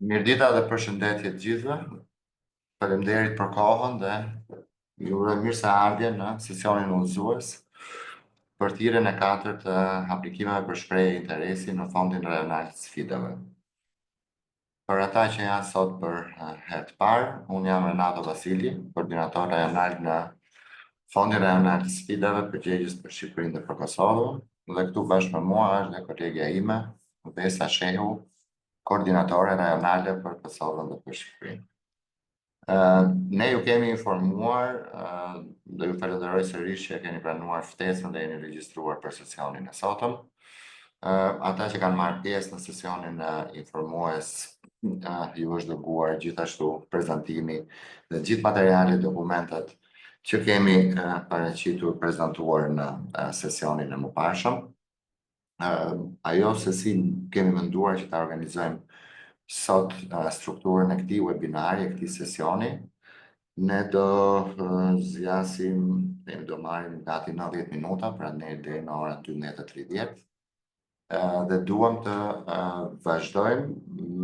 Mirëdita dhe përshëndetje të gjithëve. Faleminderit për kohën dhe ju uroj mirëseardhje në sesionin udhëzues për thirrjen e 4 të aplikimeve për shprehje interesi në Fondin Rajonal të Sfidave. Për ata që janë sot për herë të parë, unë jam Renato Vasili, koordinator rajonal në Fondin Rajonal të Sfidave përgjegjës për Shqipërinë dhe për Kosovën, dhe këtu bashkë me mua është dhe kolegja ime, Vesa Shehu, koordinatore rajonale për Kosovën dhe për Shqipërinë. Ne ju kemi informuar dhe ju falenderoj sërish që keni pranuar ftesën dhe jeni regjistruar për sesionin e sotëm. Ata që kanë marrë pjesë në sesionin informues, ju është dërguar gjithashtu prezantimi dhe gjithë materialet, dokumentet që kemi paraqitur prezantuar në sesionin e mëparshëm. Ajo se si kemi menduar që ta organizojmë sot strukturën e këtij webinari, e këtij sesioni, ne do zgjasim, do marrim gati 90 minuta, pra ne deri në orën 12:30, dhe duam të vazhdojmë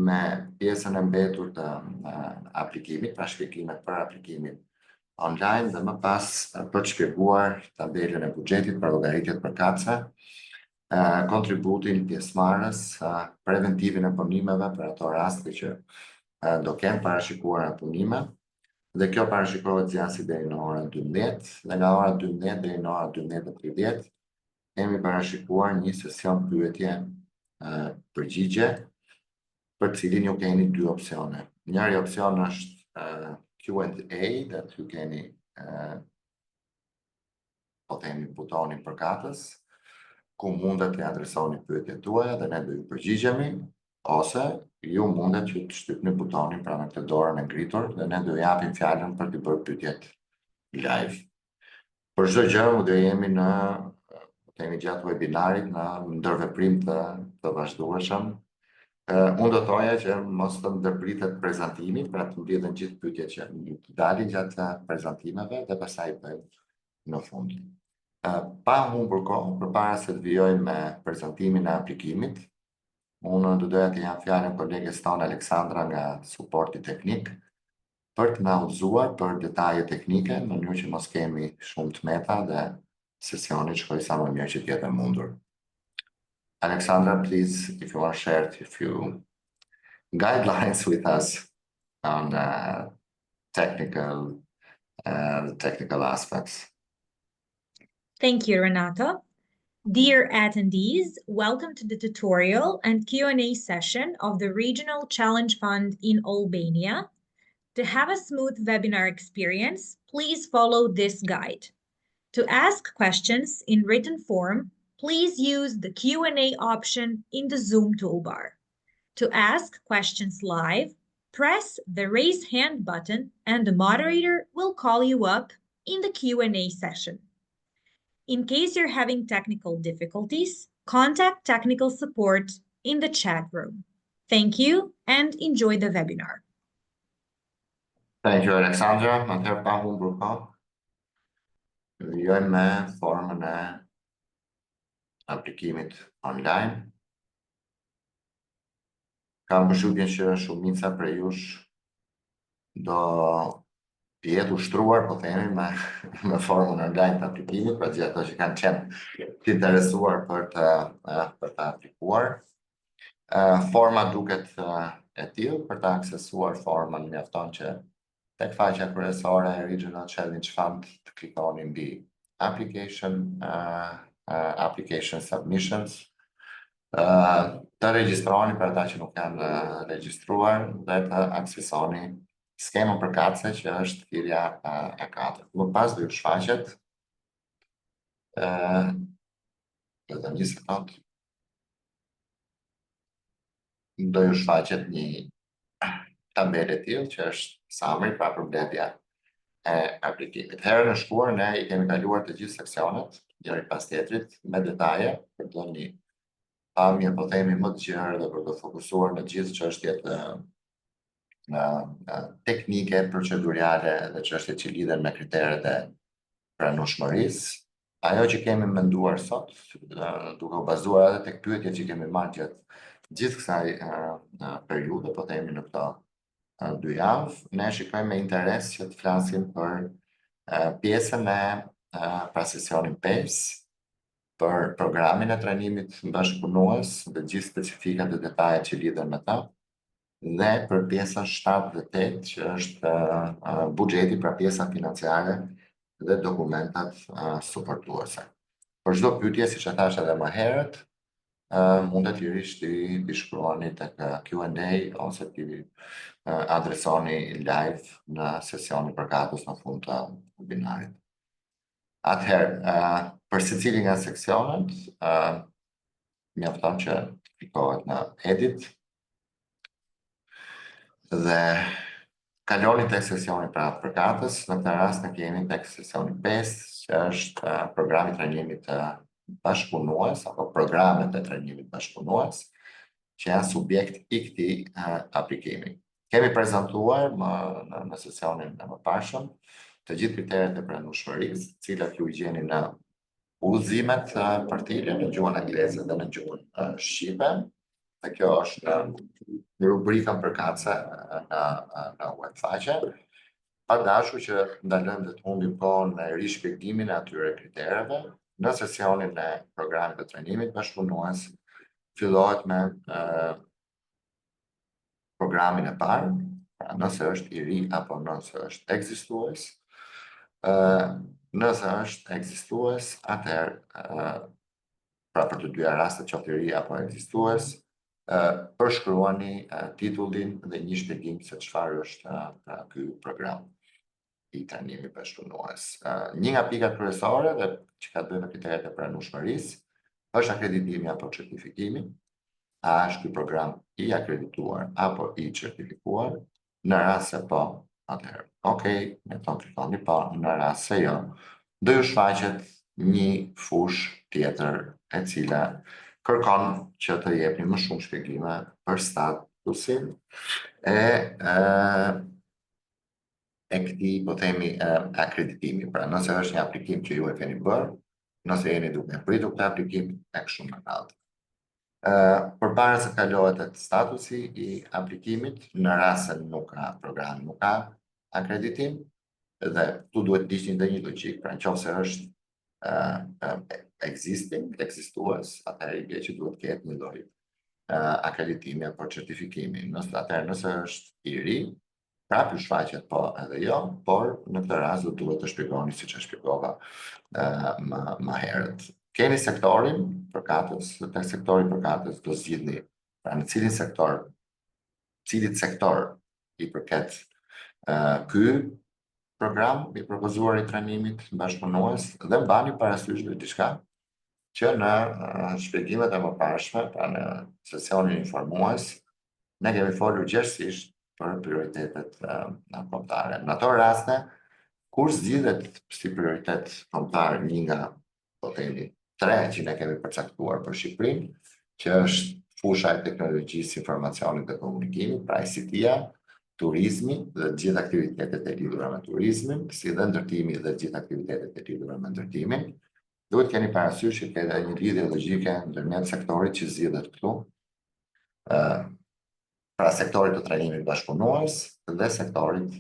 me pjesën e mbetur të aplikimit, pra shpjegimet për aplikimin online dhe më pas për të shpjeguar tabelën e buxhetit për llogaritjet përkatëse, kontributin pjesëmarrës, preventivin e punimeve për ato raste që do kenë parashikuar punime, dhe kjo parashikohet zgjasi deri në orën 12, dhe nga ora 12 deri në orën 12:30 kemi parashikuar një sesion pyetje përgjigje, për cilin ju keni dy opsione. Njëri opsion është Q&A, dhe ju keni po themi butonin përkatës, ku mundet të adresoni pyetjet tuaja dhe ne do ju përgjigjemi, ose ju mundet që të shtypni butonin pra me këtë dorën e ngritur dhe ne do ju japim fjalën për të bërë pyetjet live. Për çdo gjë do jemi kemi gjatë webinarit në ndërveprim të vazhdueshëm. Unë do thoja që mos të ndërpritet prezantimi, pra të mbledhen gjithë pyetjet që dalin gjatë prezantimeve dhe pastaj bëjmë në fund. Pa humbur kohë, përpara se të vijoj me prezantimin e aplikimit, unë do doja të jap fjalën koleges tonë Aleksandra nga suporti teknik për të na udhëzuar për detaje teknike, në mënyrë që mos kemi shumë tmeta dhe sesioni shkoj sa më mirë që të jetë mundur. Alexandra, please, if you want to share a few guidelines with us on technical aspects. Thank you, Renato. Dear attendees, welcome to the tutorial and Q&A session of the Regional Challenge Fund in Albania. To have a smooth webinar experience, please follow this guide. To ask questions in written form, please use the Q&A option in the Zoom toolbar. To ask questions live, press the raise hand button and the moderator will call you up in the Q&A session. In case you're having technical difficulties, contact technical support in the chat room. Thank you and enjoy the webinar. Thank you, Alexandra. Atëherë pa humbur kohë, vijojmë me formën e aplikimit online. Kam përshtypjen që shumica prej jush do jetë ushtruar, po themi, me formën online të aplikimit, pra gjithë ato që kanë qenë të interesuar për të aplikuar. Forma duket e tillë, për të aksesuar formën mjafton që tek faqja kryesore e Regional Challenge Fund të klikoni mbi application submissions, të regjistroni për ata që nuk janë regjistruar dhe të aksesoni skemën përkatëse që është thirrja e 4. Më pas do ju shfaqet vetëm një sekond. Do ju shfaqet një tabelë e tillë që është summary, pra përmbledhja e aplikimit. Herën e shkuar ne i kemi kaluar të gjithë seksionet, njëri pas tjetrit, me detaje, për të një pamje, po themi, më të gjerë dhe për të fokusuar në gjithë çështjet teknike, procedurale dhe çështjet që lidhen me kriteret e pranueshmërisë. Ajo që kemi menduar sot, duke u bazuar edhe tek pyetjet që kemi marrë gjatë gjithë kësaj periudhe, po themi në këto 2 javë, ne shikojmë me interes që të flasim për pjesën e pra sesionin 5, për programin e trajnimit bashkëpunues dhe gjithë specifikat dhe detajet që lidhen me ta, dhe për pjesën 7 dhe 8, që është buxheti, pra pjesa financiare dhe dokumentat suportuese. Për çdo pyetje, siç e thash edhe më herët, mundet lirisht t'i shkruani tek Q&A ose t'i adresoni live në sesionin përkatës në fund të webinarit. Atëherë, për secilin nga seksionet, mjafton që klikohet në edit dhe kaloni tek sesioni pra përkatës. Në këtë rast ne kemi tek sesioni 5, që është programi i trajnimit të bashkëpunues apo programet e trajnimit bashkëpunues, që janë subjekt i këtij aplikimi. Kemi prezantuar në sesionin e mëparshëm të gjithë kriteret e pranueshmërisë, të cilat ju i gjeni në udhëzimet partile në gjuhën angleze dhe në gjuhën shqipe. Dhe kjo është në rubrikën përkatëse në webfaqe. Pa dashur që ndalojmë dhe të humbim kohën me rishpjegimin e atyre kritereve, në sesionin e programit të trajnimit bashkëpunues fillohet me programin e parë, pra nëse është i ri apo nëse është ekzistues. Nëse është ekzistues, atëherë, pra për të dyja rastet, qoftë i ri apo ekzistues, përshkruani titullin dhe një shpjegim se çfarë është ky program i trajnimit bashkëpunues. Një nga pikat kryesore dhe që ka të bëjë me kriteret e pranueshmërisë është akreditimi apo certifikimi. A është ky program i akredituar apo i certifikuar? Në rast se po, atëherë, ne të klikoni po, në rast se jo, do ju shfaqet një fush tjetër e cila kërkon që të jepni më shumë shpjegime për statusin e këtij, po themi, akreditimi. Pra nëse është një aplikim që ju e keni bërë, nëse jeni duke pritur këtë aplikim, e kështu me radhë. Përpara se kalohet atë statusi i aplikimit, në rast se nuk ka program, nuk ka akreditim, dhe tu duhet të ndiqni një logjik, pra nëse është ekzistues, atëherë i bie që duhet të ketë një lloj akreditimi apo certifikimi. Nëse është i ri, prapë ju shfaqet po edhe jo, por në këtë rast do duhet të shpjegoni siç e shpjegova më herët. Keni sektorin përkatës, dhe tek sektori përkatës do zgjidhni pra në cilit sektor i përket ky program i propozuar i trajnimit bashkëpunues, dhe mbani parasysh diçka që në shpjegimet e mëparshme, pra në sesionin informues, ne kemi folur gjerësisht për prioritetet kombëtare. Në ato raste, kur zgjidhet si prioritet kombëtar një nga, po themi, 3 që ne kemi përcaktuar për Shqipërinë, që është fusha e teknologjisë, informacionit dhe komunikimit, pra ICT-ja, turizmi dhe gjithë aktivitetet e lidhura me turizmin, si dhe ndërtimi dhe gjithë aktivitetet e lidhura me ndërtimin, duhet keni parasysh që ka një lidhje logjike ndërmjet sektorit që zgjidhet këtu, pra sektorit të trajnimit bashkëpunues dhe sektorit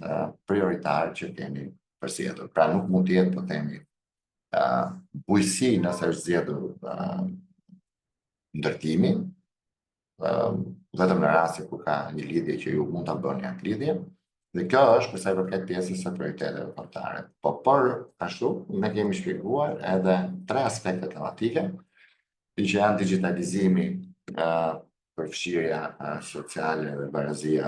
prioritar që keni përzgjedhur. Pra nuk mund të jetë, po themi, bujësi nëse është zgjedhur ndërtimi, vetëm në rasti ku ka një lidhje që ju mund ta bëni atë lidhje, dhe kjo është për sa i përket pjesës së prioriteteve kombëtare. Po por ashtu ne kemi shpjeguar edhe 3 aspekte tematike, që janë digitalizimi, përfshirja sociale dhe barazia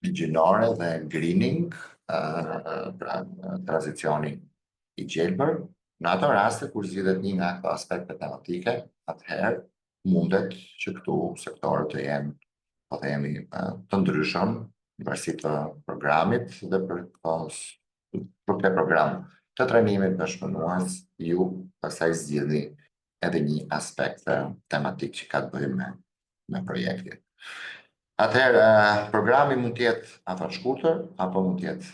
gjinore dhe greening, pra tranzicioni i gjelbër. Në ato raste kur zgjidhet një nga këto aspekte tematike, atëherë mundet që këtu sektorët të jenë, po themi, të ndryshëm, në varësi të programit dhe për këtë program të trajnimit bashkëpunues, ju pastaj zgjidhni edhe një aspekt tematik që ka të bëjë me projektin. Atëherë, programi mund të jetë afat shkurtër apo mund të jetë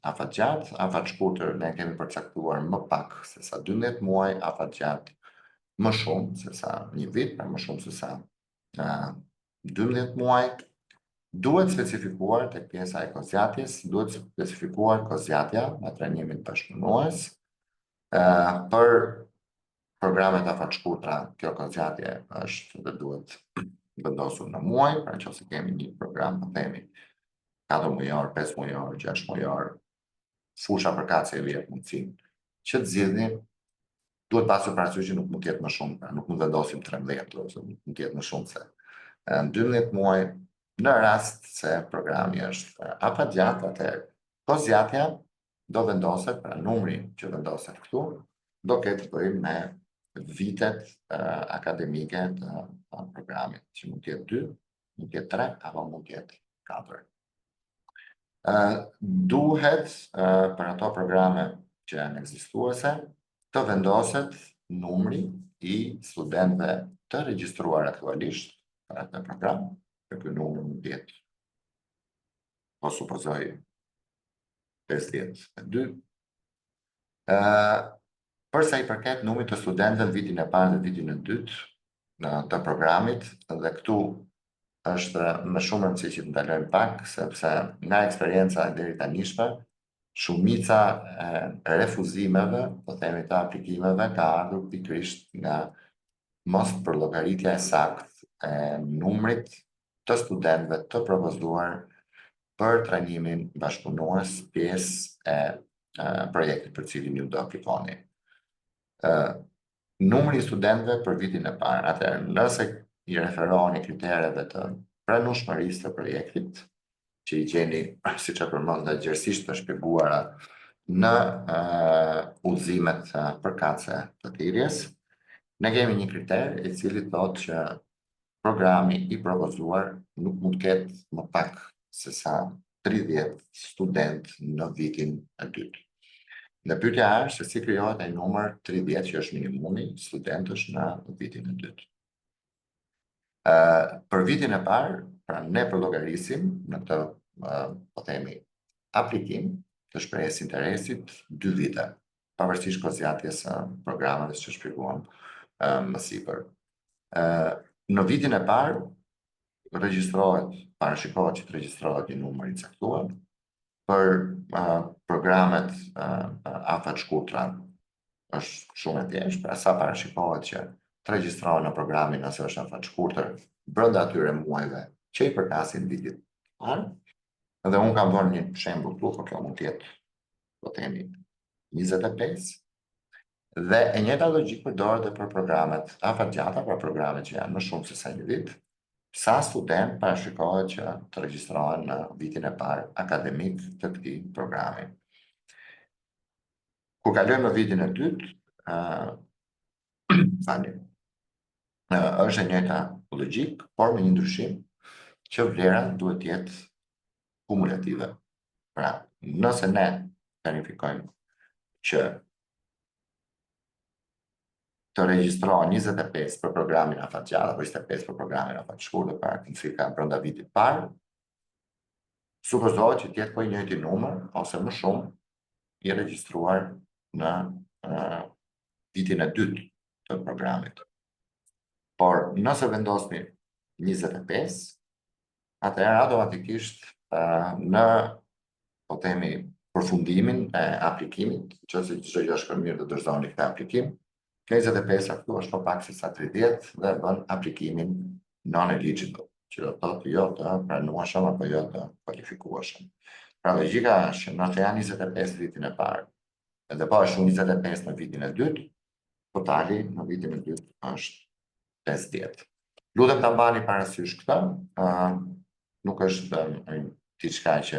afat gjatë. Afat shkurtër ne kemi përcaktuar më pak se sa 12 muaj, afat gjatë më shumë se sa 1 vit, pra më shumë se sa 12 muaj, duhet specifikuar tek pjesa e kozgjatjes, duhet specifikuar kozgjatja me trajnimin bashkëpunues. Për programet afatshkurtra, kjo kozgjatje është dhe duhet vendosur në muaj, pra nëse kemi një program, po themi 4 mujor, 5 mujor, 6 mujor, fusha përkatëse e vjetë mundësin që të zgjidhni, duhet pasur parasysh që nuk mund të jetë më shumë, pra nuk mund vendosim 13, ose nuk mund të jetë më shumë se 12 muaj, në rast se programi është afatgjat, atëherë kozgjatja do vendoset, pra numri që vendoset këtu, do ketë të bëjë me vitet akademike të programit, që mund të jetë 2, mund të jetë 3, apo mund të jetë 4. Duhet për ato programe që janë ekzistuese të vendoset numri i studentëve të regjistruar aktualisht për atë program, për ky numër mund të jetë, po supozoj 52. Përsa i përket numrit të studentëve në vitin e parë dhe vitin e dytë të programit, dhe këtu është më shumë rëndësi që të ndalojmë pak, sepse nga eksperienca deri tanishme, shumica e refuzimeve, po themi të aplikimeve, ka ardhur pikërisht nga mos përllogëritja e saktë e numrit të studentëve të propozuar për trajnimin bashkëpunues, pjesë e projektit për cilin ju do aplikoni. Numri i studentëve për vitin e parë. Atëherë, nëse i referoheni kritereve të pranueshmërisë të projektit, që i gjeni, siç e përmenda, gjerësisht të shpjeguara në udhëzimet përkatëse të thirrjes, ne kemi një kriter i cili thotë që programi i propozuar nuk mund të ketë më pak se sa 30 studentë në vitin e dytë. Dhe pyetja është se si krijohet ai numër 30 që është minimumi studentësh në vitin e dytë. Për vitin e parë, pra ne përllogarisim në këtë, po themi, aplikim të shprehjes interesit 2 vite, pavarësisht kozgjatjes së programeve që shpjeguam më sipër. Në vitin e parë parashikohet që të regjistrohet një numër i caktuar. Për programet afatshkurtra është shumë e thjeshtë, pra sa parashikohet që të regjistrohen në programin nëse është afatshkurtër brenda atyre muajve që i përkasin vitit parë. Dhe unë kam vënë një shembull këtu, por kjo mund të jetë, po themi, 25. Dhe e njëjta logjikë përdoret edhe për programet afatgjata, pra programet që janë më shumë se sa një vit. Sa student parashikohet që të regjistrohen në vitin e parë akademik të këtij programi. Kur kalojmë në vitin e dytë, është e njëjta logjikë, por me një ndryshim që vlera duhet të jetë kumulative. Pra, nëse ne planifikojmë që të regjistrohen 25 për programin afatgjat apo 25 për programin afatshkurtër para këndësika brenda vitit parë, supozohet që të jetë po i njëjti numër ose më shumë i regjistruar në vitin e dytë të programit. Por nëse vendosni 25, atëherë automatikisht në, po themi, përfundimin e aplikimit, nëse çdo gjë shkon mirë të dorëzoni këtë aplikim, 25 këtu është po pak se sa 30 dhe bën aplikimin non-eligible, që do të thotë jo të pranueshëm apo jo të kualifikueshëm. Pra logjika është nëse janë 25 vitin e parë, edhe po është 25 në vitin e dytë, totali në vitin e dytë është 50. Lutem ta mbani parasysh këtë, nuk është diçka që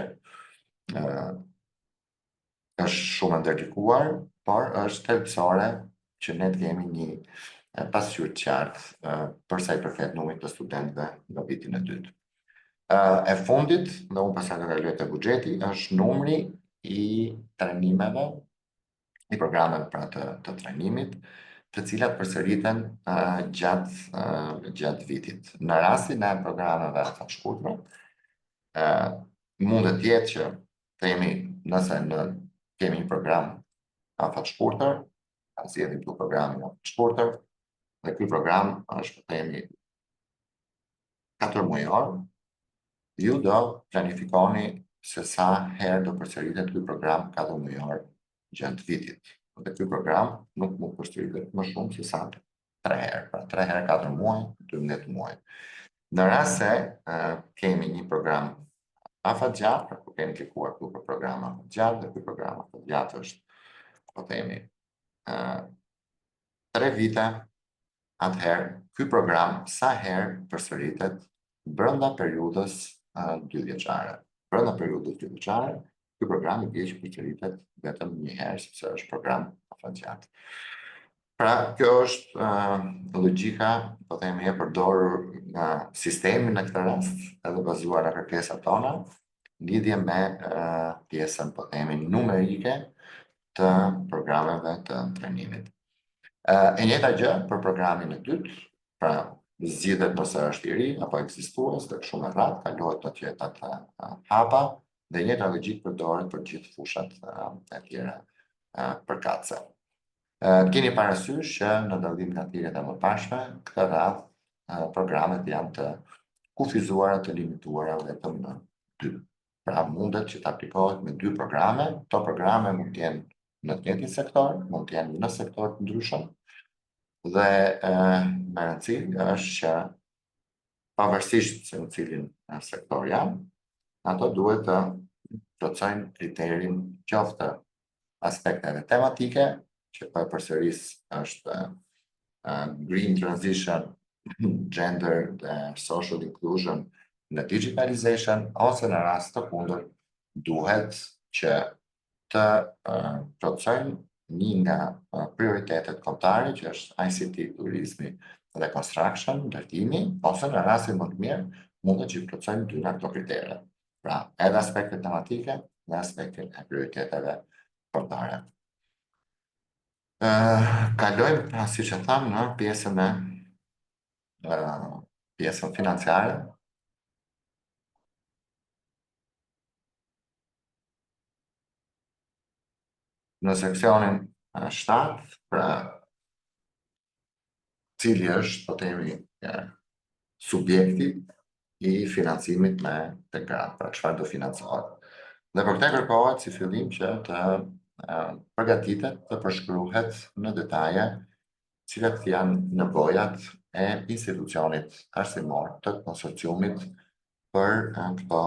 është shumë ndërlikuar, por është thelbësore që ne të kemi një pasqyrë të qartë përsa i përket numrit të studentëve në vitin e dytë. E fundit, dhe unë pastaj do kaloj te buxheti, është numri i trajnimeve, i programeve pra të trajnimit, të cilat përsëriten gjatë vitit. Në rastin e programeve afatshkurtra, mund të jetë që themi nëse kemi një program afatshkurtër, zgjedhim këtu programin afatshkurtër, dhe ky program është, themi, 4 mujor, ju do planifikoni se sa herë do përsëritet ky program 4 mujor gjatë vitit. Dhe ky program nuk mund përsëritet më shumë se sa 3 herë, pra 3 herë 4 muaj, 12 muaj. Në rast se kemi një program afatgjatë, pra ku kemi klikuar këtu për program afatgjatë, dhe ky program afatgjatë është, po themi, 3 vite, atëherë ky program sa herë përsëritet brenda periudhës 2 vjeçare. Brenda periudhës 2 vjeçare, ky program i bie që përsëritet vetëm një herë, sepse është program afatgjatë. Pra, kjo është logjika, po themi, e përdorur nga sistemi në këtë rast, edhe bazuar në kërkesat tona, lidhje me pjesën, po themi, numerike të programeve të trajnimit. E njëjta gjë për programin e dytë, pra zgjidhet nëse është i ri apo ekzistues, dhe shumë e rrallë kalohet në tjetat hapa, dhe njëjta logjikë përdoret për gjithë fushat e tjera përkatëse. Keni parasysh që në dallim nga thirrjet e mëparshme, këtë radhë programet janë të kufizuara, të limituara vetëm në 2. Pra mundet që të aplikohet me 2 programe. Këto programe mund të jenë në të njëjtin sektor, mund të jenë në sektor të ndryshëm, dhe me rëndësi është që pavarësisht se në cilin sektor janë, ato duhet të plotësojnë kriterin qoftë aspekteve tematike, që për përsëris është green transition, gender dhe social inclusion në digitalization, ose në rast të kundër duhet që të plotësojnë një nga prioritetet kombëtare, që është ICT, turizmi dhe construction, ndërtimi, ose në rastin më të mirë mundet që plotësojnë 2 nga këto kritere. Pra, edhe aspektet tematike dhe aspektet e prioriteteve kombëtare. Kalojmë, siç e tham, në pjesën financiare. Në seksionin 7, pra cili është, po themi, subjekti i financimit me të gratë, pra çfarë do financohet. Dhe për këtë kërkohet si fillim që të përgatitet të përshkruhet në detaje cilat janë nevojat e institucionit arsimor të konsorciumit për këto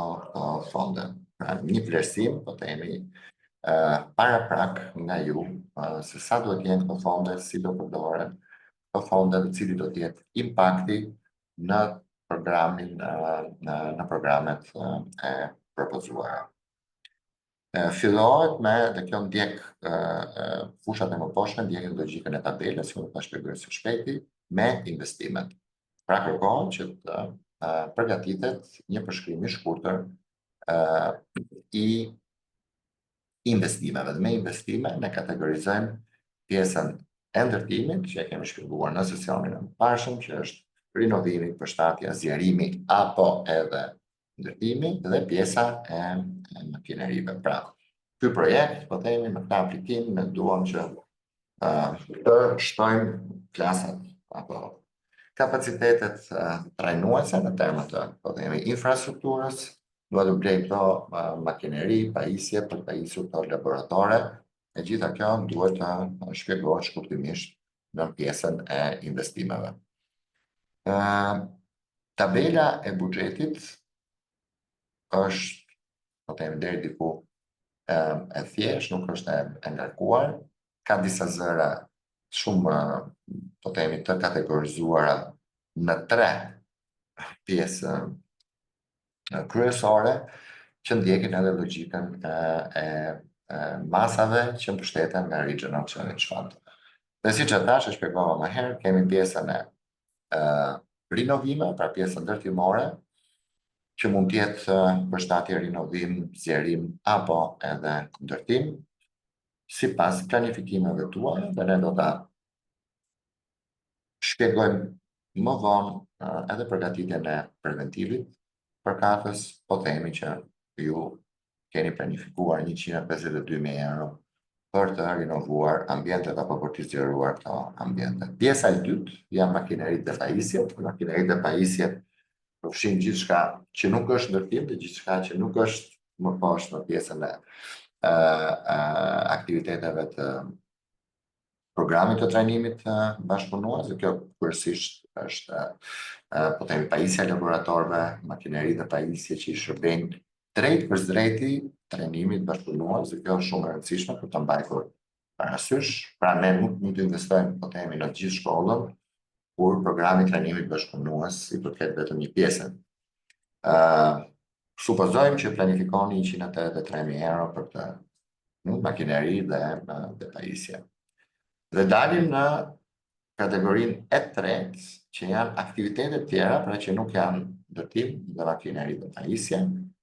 fonde. Pra, një vlerësim, po themi, paraprak nga ju, se sa duhet jenë këto fonde, si do përdoren këto fonde, dhe cili do të jetë impakti në programet e propozuara. Fillohet me, dhe kjo ndjek fushat e mëposhme, ndjekin logjikën e tabelës, që ta shpjegoj së shpejti, me investimet. Pra kërkohet që të përgatitet një përshkrim i shkurtër i investimeve. Dhe me investime ne kategorizojmë pjesën e ndërtimit, që e kemi shpjeguar në sesionin e mëparshëm, që është rinovimi, përshtatja, zgjerimi apo edhe ndërtimi, dhe pjesa e makinerive. Pra, ky projekt, po themi, me këtë aplikim, ne duam që të shtojmë klasat apo kapacitetet trajnuese në termet të, po themi, infrastrukturës, duhet të blejmë këto makineri, pajisje, për pajisur këto laboratore, e gjitha kjo duhet të shpjegohet shkurtimisht në pjesën e investimeve. Tabela e buxhetit është, po themi, deri diku e thjesht, nuk është e ngarkuar, ka disa zëra shumë, po themi, të kategorizuara në 3 pjesë kryesore, që ndjekin edhe logjikën e masave që mbështeten nga Regional Challenge Fund. Dhe siç e thash, e shpjegova më herë, kemi pjesën e rinovime, pra pjesën ndërtimore, që mund të jetë përshtatje, rinovim, zgjerim apo edhe ndërtim, sipas planifikimeve tuaja, dhe ne do ta shpjegojmë më vonë edhe përgatitjen e preventivit përkatës, po themi që ju keni planifikuar 152.000 euro për të rinovuar ambientet apo për të zgjeruar këto ambiente. Pjesa e dytë janë makineritë dhe pajisjet. Makineritë dhe pajisjet përfshin gjithçka që nuk është ndërtim dhe gjithçka që nuk është më poshtë në pjesën e aktiviteteve të programit të trajnimit bashkëpunues, dhe kjo kryesisht është po themi pajisja e laboratorëve, makineri dhe pajisje që i shërbejnë drejt për drejti trajnimit bashkëpunues, dhe kjo është shumë e rëndësishme për të mbajtur parasysh. Pra ne nuk mund të investojmë po themi në gjithë shkollën, kur programi trajnimit bashkëpunues i përket vetëm një pjesë. Supozojmë që planifikoni 183.000 euro për të makineri dhe pajisje. Dhe dalim në kategorinë e tretë, që janë aktivitetet tjera, pra që nuk janë ndërtim dhe makineri dhe pajisje,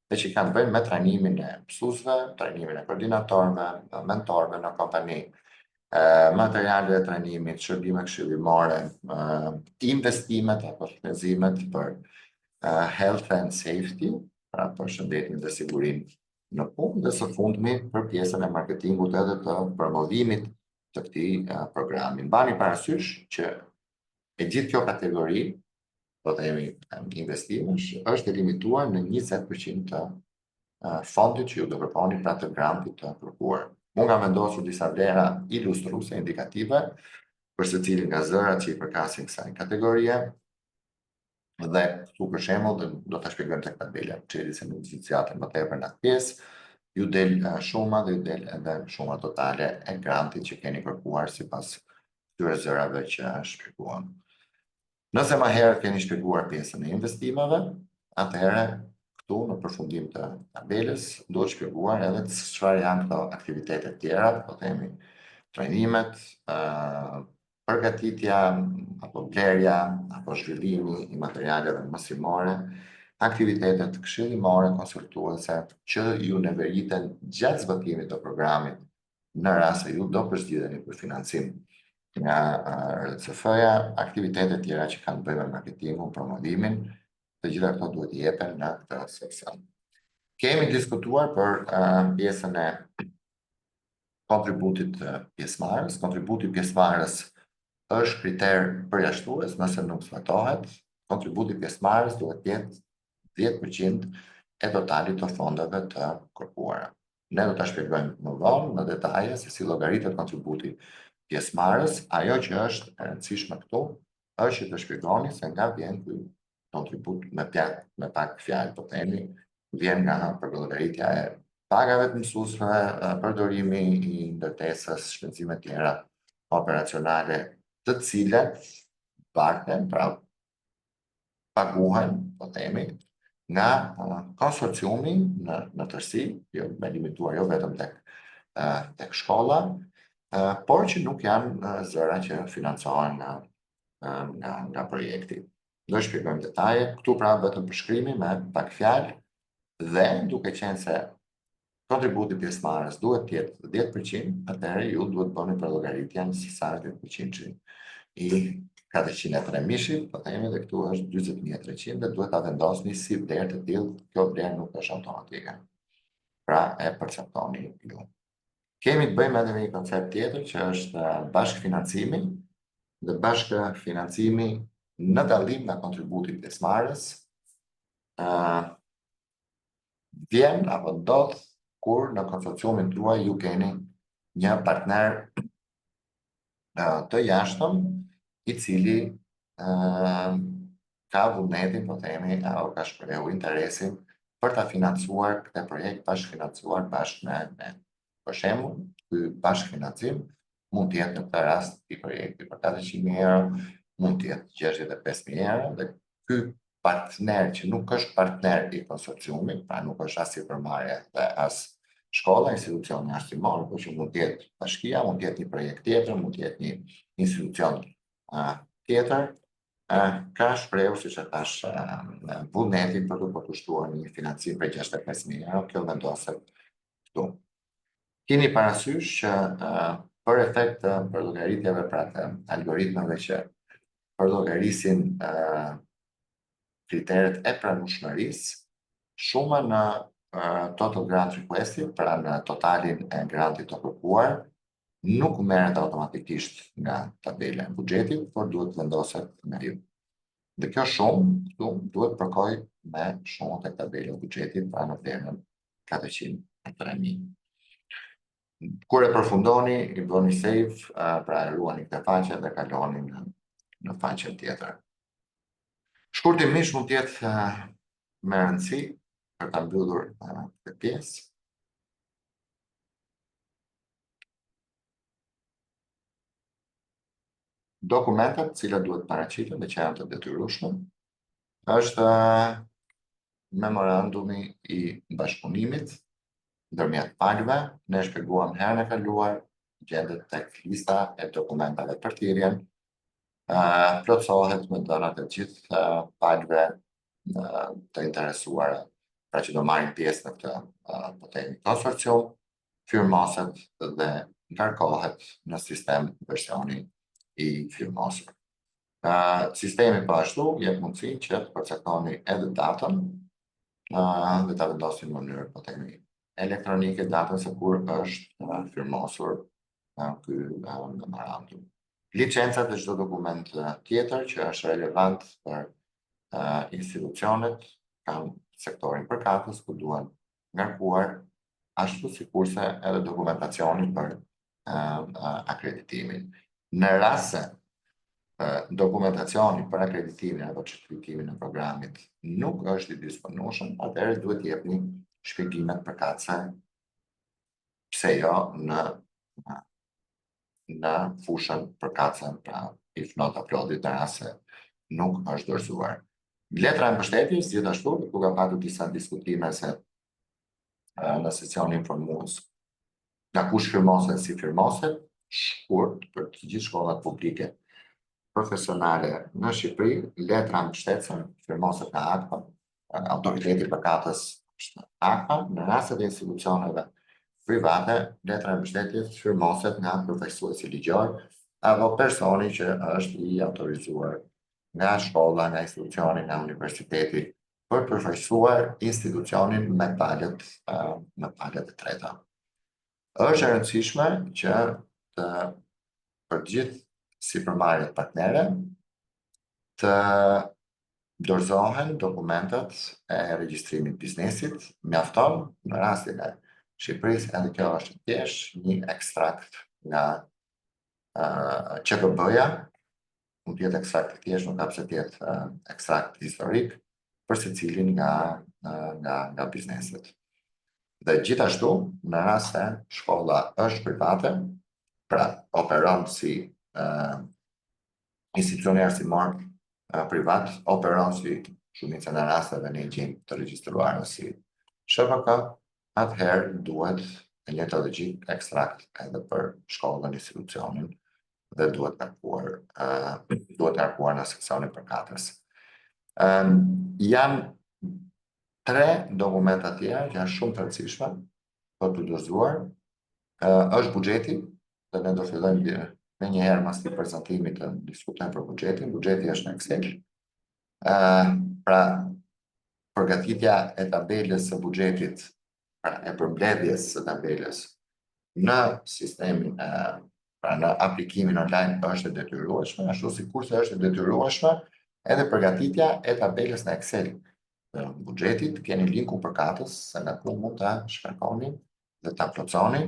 dhe që kanë bëjnë me trajnimin e mësuesve, trajnimin e koordinatorëve, mentorëve në kompani, materiale e trajnimit, shërbime këshillimore, investimet apo shpenzimet për health and safety, pra për shëndetin dhe sigurinë në punë, dhe së fundmi për pjesën e marketingut edhe të promovimit të këtij programi. Mbani parasysh që e gjithë kjo kategori, po themi investimesh, është e limituar në 20% të fondit që ju do proponi pra të grantit të kërkuar. Unë kam vendosur disa vlera ilustruese, indikative, për secilin nga zërat që i përkasin kësaj kategorie, dhe këtu për shembull do ta shpjegojmë tek tabela, çeli se nuk zgjatën më tepër në atë pjesë, ju del shuma dhe ju del edhe shuma totale e grantit që keni kërkuar sipas këtyre zërave që shpjeguam. Nëse më herët keni shpjeguar pjesën e investimeve, atëherë këtu në përfundim të tabelës duhet shpjeguar edhe çfarë janë këto aktivitetet tjera, po themi trajnimet, përgatitja apo blerja apo zhvillimi i materialeve mësimore, aktivitetet këshillimore konsultuese që ju nevojiten gjatë zbatimit të programit në rast se ju do përzgjidheni për financim nga RCF-ja, aktivitetet tjera që kanë bëjnë me marketingun, promovimin, të gjitha këto duhet i jepen në këtë seksion. Kemi diskutuar për pjesën e kontributit pjesëmarrës. Kontributi pjesëmarrës është kriter përjashtues, nëse nuk zbatohet, kontributi pjesëmarrës duhet jetë 10% e totalit të fondeve të kërkuara. Ne do ta shpjegojmë më vonë në detaje se si llogaritet kontributi pjesëmarrës. Ajo që është e rëndësishme këtu është që të shpjegoni se nga vjen ky kontribut me pak fjalë, po themi, vjen nga përgëllëgaritja e pagave të mësuesve, përdorimi i ndërtesës, shpenzime tjera operacionale, të cilat parten, pra paguhen, po themi, nga konsorciumi në tërësi, jo me limituar jo vetëm tek shkolla, por që nuk janë zëra që financohen nga projekti. Do shpjegojmë detaje, këtu pra vetëm përshkrimi me pak fjalë, dhe duke qenë se kontributi pjesëmarrës duhet të jetë 10%, atëherë ju duhet bëni për llogaritjen se sa është 10% i 403 mishit, po themi, dhe këtu është 40.300 dhe duhet ta vendosni si vlerë të tillë, kjo vlerë nuk është automatike. Pra e përcaktoni ju. Kemi të bëjmë edhe me një koncept tjetër që është bashkëfinancimi, dhe bashkëfinancimi në dallim nga kontributi pjesëmarrës vjen apo ndodh kur në konsorciumin tuaj ju keni një partner të jashtëm i cili ka vullnetin, po themi, apo ka shprehur interesin për ta financuar këtë projekt bashkëfinancuar bashkë me ne. Për shembull, ky bashkëfinancim mund të jetë në këtë rast i projekti për 400.000 euro, mund të jetë 65.000 euro, dhe ky partner që nuk është partner i konsorciumit, pra nuk është as sipërmarrje dhe as shkolla, institucion jashtimor, por që mund të jetë bashkia, mund të jetë një projekt tjetër, mund të jetë një institucion tjetër, ka shprehur, siç e thash, vullnetin për të përkushtuar një financim për 65.000 euro, kjo vendoset këtu. Keni parasysh që për efekt të përllogaritjeve, pra të algoritmave që përllogarisin kriteret e pranueshmërisë, shuma në total grant requestit, pra në totalin e grantit të kërkuar, nuk merret automatikisht nga tabela e buxhetit, por duhet vendoset nga ju. Dhe kjo shumë duhet përkoj me shumë të tabelën e buxhetit pra në termën 403.000. Kur e përfundoni, i bëni save, pra e ruani këtë faqe dhe kaloni në faqen tjetër. Shkurtimisht mund të jetë me rëndësi për ta mbyllur këtë pjesë. Dokumentet cilat duhet paraqiten dhe që janë të detyrueshme është memorandumi i bashkëpunimit ndërmjet palëve. Ne shpjeguam herën e kaluar, gjendet tek lista e dokumentave për thirrjen, plotësohet me dhënat e gjithë palëve të interesuara, pra që do marrin pjesë në këtë po themi konsorcium, firmoset dhe ngarkohet në sistem versioni i firmosur. Sistemi po ashtu jep mundësinë që të përcaktoni edhe datën dhe ta vendosni në mënyrë po themi elektronike datën se kur është firmosur ky memorandum. Licencat dhe çdo dokument tjetër që është relevant për institucionet kanë sektorin përkatës ku duhen ngarkuar, ashtu sikurse edhe dokumentacioni për akreditimin. Në rast se dokumentacioni për akreditimin apo certifikimin e programit nuk është i disponueshëm, atëherë duhet jepni shpjegimet përkatëse pse jo në fushën përkatëse, pra if not uploaded, në rast se nuk është dorëzuar. Letra e mbështetjes, gjithashtu, ku ka patur disa diskutime se në sesionin informues nga kush firmoset, si firmoset, shkurt për të gjithë shkollat publike profesionale në Shqipëri, letra mbështetëse firmoset nga AKPA, autoriteti përkatës është AKPA, në rastet e institucioneve private, letra e mbështetjes firmoset nga përfaqësuesi ligjor apo personi që është i autorizuar nga shkolla, nga institucioni, nga universiteti për përfaqësuar institucionin me palët e treta. Është e rëndësishme që për gjithë sipërmarrjet partnere të dorëzohen dokumentet e regjistrimit biznesit, mjafton në rastin e Shqipërisë, edhe kjo është thjesht një ekstrakt nga QKB-ja, mund të jetë ekstrakt i thjesht, nuk ka pse të jetë ekstrakt historik për secilin nga bizneset. Dhe gjithashtu, në rast se shkolla është private, pra operon si institucioni arsimor privat, operon si shumica e rasteve ne gjejmë të regjistruar si SHPK, atëherë duhet e njëjta logjik ekstrakt edhe për shkollën, institucionin dhe duhet ngarkuar në seksionin përkatës. Janë 3 dokumenta tjera që janë shumë të rëndësishme për të dorëzuar. Është buxheti, dhe ne do fillojmë me njëherë mas të prezantimit të diskutojmë për buxhetin. Buxheti është në Excel. Pra, përgatitja e tabelës së buxhetit, pra e përmbledhjes së tabelës në sistemin, pra në aplikimin online është e detyrueshme, ashtu sikurse është e detyrueshme edhe përgatitja e tabelës në Excel të buxhetit. Keni linkun përkatës se nga ku mund ta shkarkoni dhe ta plotësoni.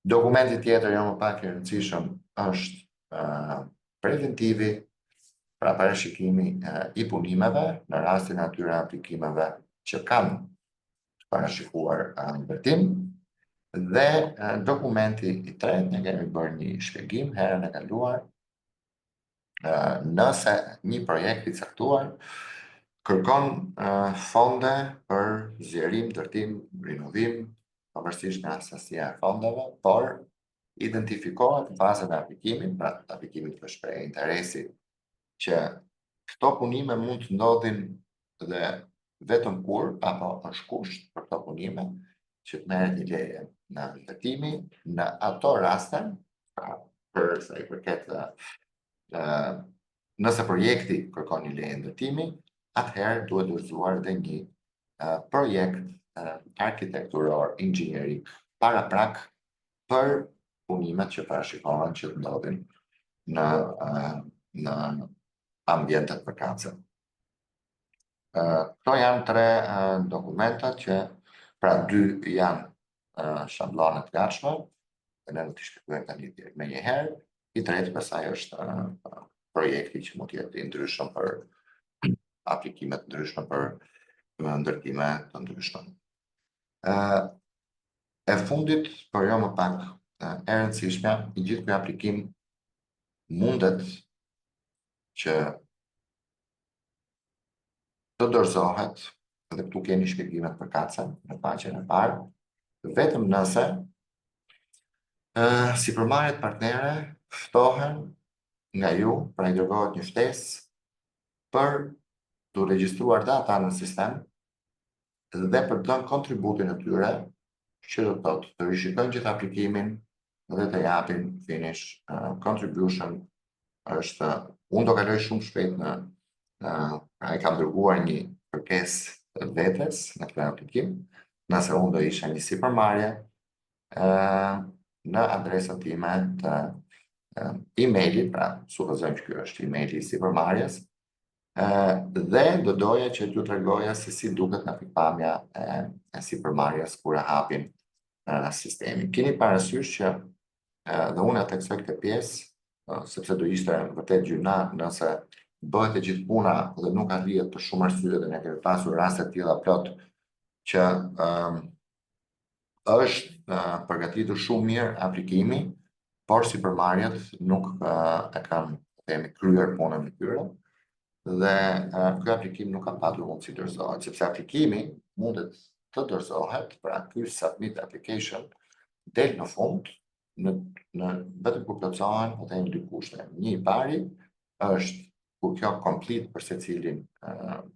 Dokumenti tjetër jo më pak i rëndësishëm është preventivi, pra parashikimi i punimeve në rastin e atyre aplikimeve që kanë parashikuar ndërtim. Dhe dokumenti i tretë, ne kemi bërë një shpjegim herën e kaluar, nëse një projekt i caktuar kërkon fonde për zgjerim, ndërtim, rinovim, pavarësisht nga sasia e fondeve, por identifikohet në fazën e aplikimit, pra të aplikimit për shprehje interesi, që këto punime mund të ndodhin dhe vetëm kur apo është kusht për këto punime që të merret një leje në ndërtimi, në ato raste, për sa i përket nëse projekti kërkon një leje ndërtimi, atëherë duhet dorëzuar dhe një projekt arkitekturor, inxhinierik, paraprak për punimet që parashikohen që të ndodhin në ambientet përkatëse. Këto janë 3 dokumentat që, pra 2 janë shabllanet të gatshme, dhe ne do t'i shpjegojmë tani me një herë. I tretë pastaj është projekti që mund të jetë i ndryshëm për aplikime të ndryshme, për ndërtime të ndryshme. E fundit, por jo më pak e rëndësishme, i gjithë ky aplikim mundet që të dorëzohet, dhe këtu keni shpjegimet përkatëse në faqen e parë, vetëm nëse sipërmarrjet partnere ftohen nga ju, pra i dërgohet një ftesë për të regjistruar data në sistem dhe për të dhënë kontributin e tyre, që do të thotë të rishikojnë gjithë aplikimin dhe të japin finish contribution. Unë do kaloj shumë shpejt pra e kam dërguar një kërkesë vetes në këtë aplikim, nëse unë do isha një sipërmarrje në adresën time të emailit, pra supozojmë që ky është emaili i sipërmarrjes, dhe do doja që t'ju tregoja se si duket nga pikpamja e sipërmarrjes kur e hapin sistemin. Keni parasysh që dhe unë e theksoj këtë pjesë, sepse do ishte vërtet gjyna nëse bëhet e gjithë puna dhe nuk arrihet për shumë arsye, dhe ne kemi pasur raste të tilla plot që është përgatitur shumë mirë aplikimi, por sipërmarrjet nuk e kanë kryer punën e tyre, dhe ky aplikim nuk ka patur mundësi të dorëzohet, sepse aplikimi mundet të dorëzohet, pra ky submit application del në fund vetëm kur plotësohen ato 2 kushte. Një i pari është kur kjo complete për secilin,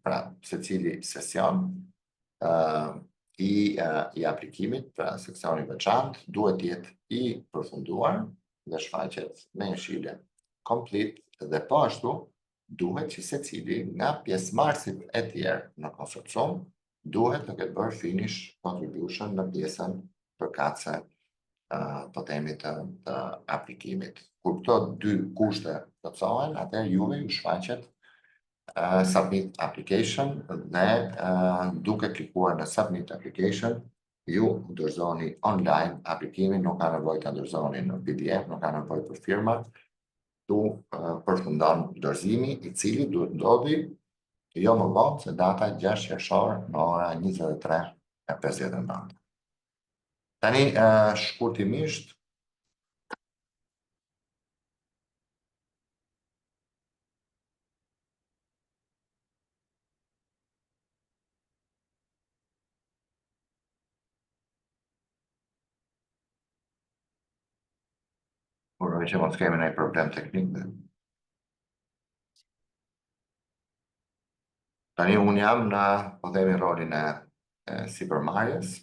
pra secili sesion i aplikimit, pra seksioni veçantë, duhet të jetë i përfunduar dhe shfaqet me një shile complete, dhe po ashtu duhet që secili nga pjesëmarrësit e tjerë në konsorcium duhet të ketë bërë finish contribution në pjesën përkatëse të themi të aplikimit. Kur këto 2 kushte plotësohen, atëherë juve ju shfaqet submit application, dhe duke klikuar në submit application, ju dorëzoni online aplikimin, nuk ka nevojë ta dorëzoni në PDF, nuk ka nevojë për firma. Tu përfundon dorëzimi, i cili duhet ndodhi jo më vonë se data 6 qershor në ora 23:59. Tani shkurtimisht uroj që mos kemi ndonjë problem teknik. Tani unë jam në, po themi, rolin e sipërmarrjes.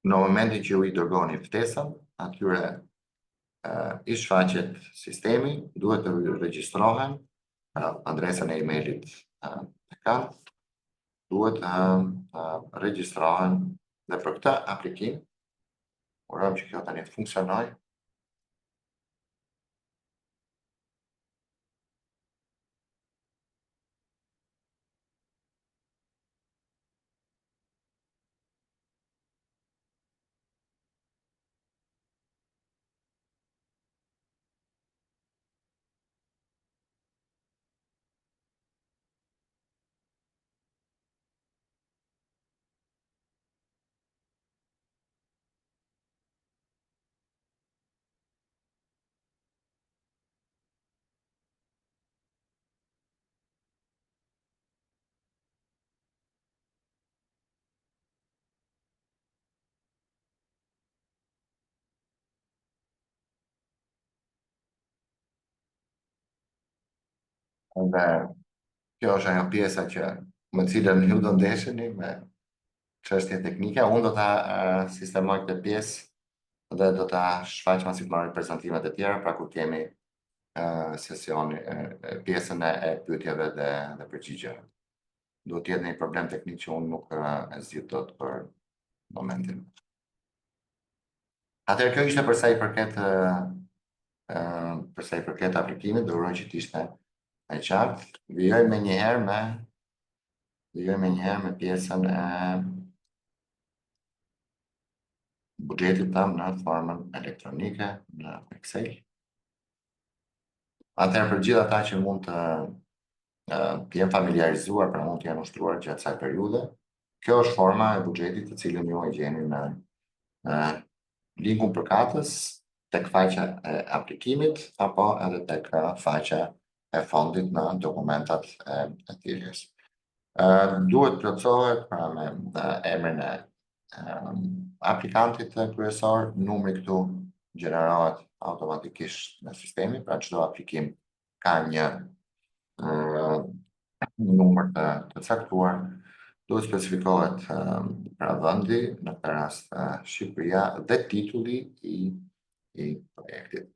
Në momentin që ju i dërgoni ftesën, atyre i shfaqet sistemi, duhet të regjistrohen, adresën e emailit e kanë, duhet regjistrohen, dhe për këtë aplikim, urojmë që kjo tani të funksionoj. Dhe kjo është ajo pjesa që me cilën ju do ndesheni me çështje teknike. Unë do ta sistemoj këtë pjesë dhe do ta shfaq pasi të marrë prezantimet e tjera, pra kur kemi sesioni, pjesën e pyetjeve dhe përgjigjeve. Do të jetë një problem teknik që unë nuk e zgjidh dot për momentin. Atëherë kjo ishte përsa i përket aplikimit, do uroj që t'ishte e qartë. Vijoj me njëherë me pjesën e buxhetit tëm në formën elektronike në Excel. Atëherë për gjithë ata që mund të jenë familiarizuar, pra mund të jenë ushtruar gjatë kësaj periudhe, kjo është forma e buxhetit të cilën ju e gjeni në linkun përkatës tek faqja e aplikimit apo edhe tek faqja e fondit në dokumentat e thirrjes. Duhet plotësohet pra me emrin e aplikantit kryesor, numri këtu gjenerohet automatikisht në sistemi, pra çdo aplikim ka një numër të caktuar, duhet specifikohet pra vendi, në këtë rast Shqipëria, dhe titulli i projektit.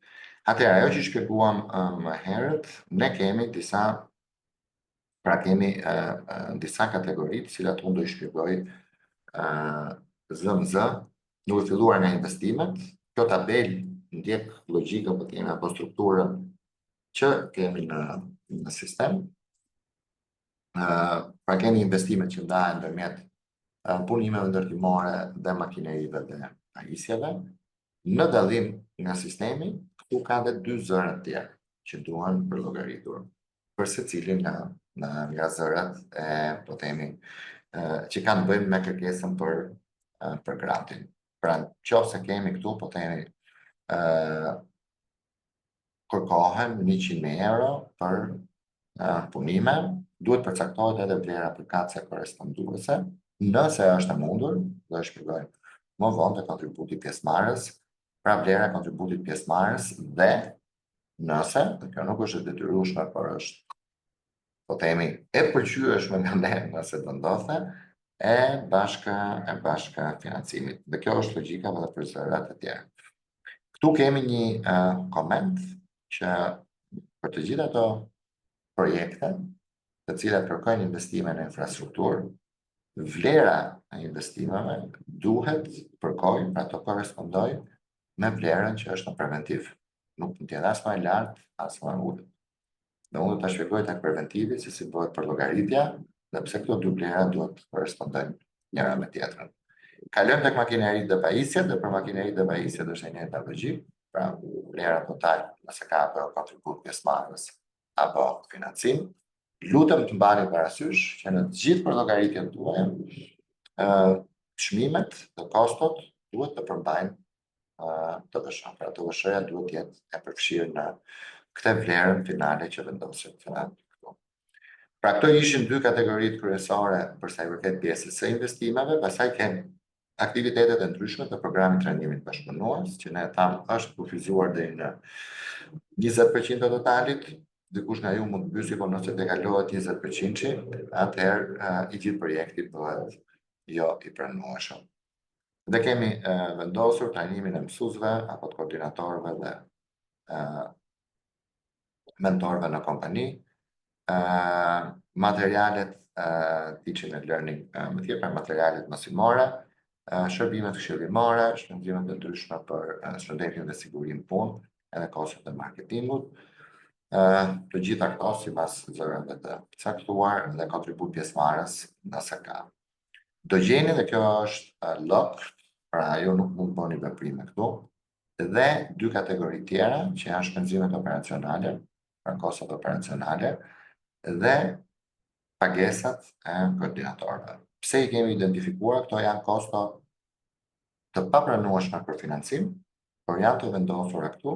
Atëherë, ajo që shpjeguam më herët, ne kemi disa kategori, të cilat unë do i shpjegoj zëmzë, duke filluar nga investimet. Kjo tabel ndjek logjikën që kemi apo strukturën që kemi në sistem. Pra kemi investimet që ndahen ndërmjet punimeve ndërtimore dhe makinerive dhe pajisjeve. Në dallim nga sistemi, këtu ka dhe dy zëra të tjerë që duhen përllogaritur për secilin nga zërat po themi që kanë të bëjnë me kërkesën për grantin. Pra nëse kemi këtu po themi kërkohen 100.000 euro për punime, duhet përcaktohet edhe vlera përkatëse korresponduese, nëse është e mundur, do e shpjegoj më vonë, të kontributi pjesëmarrës, pra vlera e kontributit pjesëmarrës dhe nëse, dhe kjo nuk është e detyrueshme, por është po themi e përqyeshme nga ne nëse do ndodhte, e bashka financimit. Dhe kjo është logjika edhe për zërat e tjera. Këtu kemi një koment që për të gjitha ato projekte të cilat kërkojnë investime në infrastrukturë, vlera e investimeve duhet përkojnë, pra të korrespondoj me vlerën që është në preventiv. Nuk mund të jetë as më e lartë, as më e ulët. Dhe unë do ta shpjegoj tek preventivi se si bëhet përllogaritja dhe pse këto dy vlera duhet të korrespondojnë njëra me tjetrën. Kalojmë tek makineritë dhe pajisjet, dhe për makineritë dhe pajisjet është e njëjta logjikë, pra vlera total nëse ka apo kontribut pjesëmarrës apo financim. Lutem të mbani parasysh që në të gjithë përllogaritjet tuaja çmimet dhe kostot duhet të përmbajnë TVSH. Pra TVSH-ja duhet të jetë e përfshirë në këtë vlerën finale që vendoset këtu. Pra këto ishin dy kategoritë kryesore për sa i përket pjesës së investimeve, pastaj kemi aktivitetet e ndryshme të programit trajnimit bashkëpunues, që ne tham është kufizuar deri në 20% të totalit. Dikush nga ju mund të pyesë, po nëse dekalohet 20%, atëherë i gjithë projekti bëhet jo i pranueshëm. Dhe kemi vendosur trajnimin e mësuesve apo të koordinatorëve dhe mentorëve në kompani, materialet teaching and learning më tjerë, pra materialet mësimore, shërbimet këshillimore, shpenzimet e ndryshme për shëndetin dhe sigurinë punë, edhe kostot e marketingut. Të gjitha këto sipas zërave të caktuar dhe kontribut pjesëmarrës nëse ka. Do gjeni, dhe kjo është lok, pra ajo nuk mund të bëni veprime këtu, dhe dy kategori tjera që janë shpenzimet operacionale, pra kostot operacionale, dhe pagesat e koordinatorëve. Pse i kemi identifikuar? Këto janë kosto të papranueshme për financim, por janë të vendosura këtu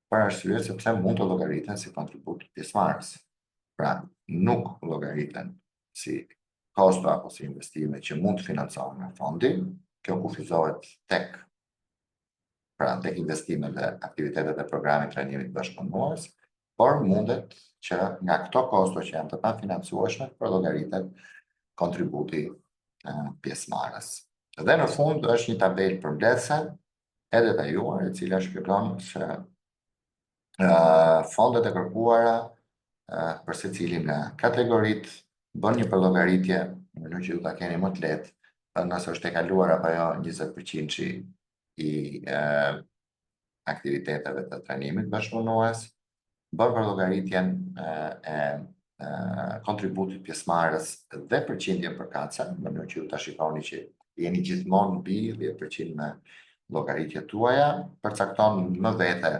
për arsye sepse mund të llogariten si kontribut pjesëmarrës. Pra nuk llogariten si kosto apo si investime që mund të financohen nga fondi, kjo kufizohet tek investimet dhe aktivitetet e programit trajnimit bashkëpunues, por mundet që nga këto kosto që janë të pafinancueshme përllogaritet kontributi pjesëmarrës. Dhe në fund është një tabel përmbledhëse e detajuar, e cila shpjegon se fondet e kërkuara për secilin nga kategoritë bën një përllogaritje në mënyrë që ju ta keni më të lehtë, nëse është e kaluar apo jo 20% i aktiviteteve të trajnimit bashkëpunues, bërë për llogaritjen e kontributit pjesëmarrës dhe përqindjen përkatëse, në mënyrë që ju ta shikoni që jeni gjithmonë mbi 10% me llogaritjet tuaja, përcakton më vete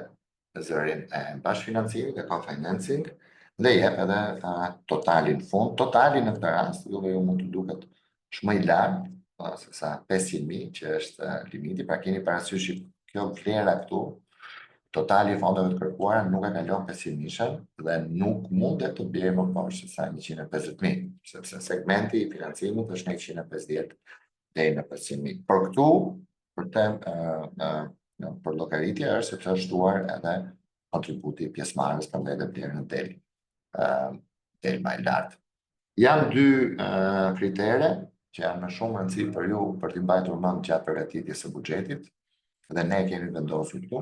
zërin e bashkëfinancimit e co-financing dhe jep edhe totalin fund. Totali në këtë rast, juve ju mund të duket shumë i lartë, se sa 500.000 që është limiti, pra keni parasysh që kjo vlera këtu, totali i fondeve të kërkuara nuk e kalon 500.000 dhe nuk mundet të bjerë më poshtë se sa 150.000, sepse segmenti i financimit është 150 deri në 500.000. Por këtu, për llogaritje është sepse është shtuar edhe kontributi i pjesëmarrës për dhe blerën del më i lartë. Janë dy kritere që janë më shumë rëndësi për ju për t'i mbajtur mend gjatë përgatitjes së buxhetit dhe ne kemi vendosur këtu.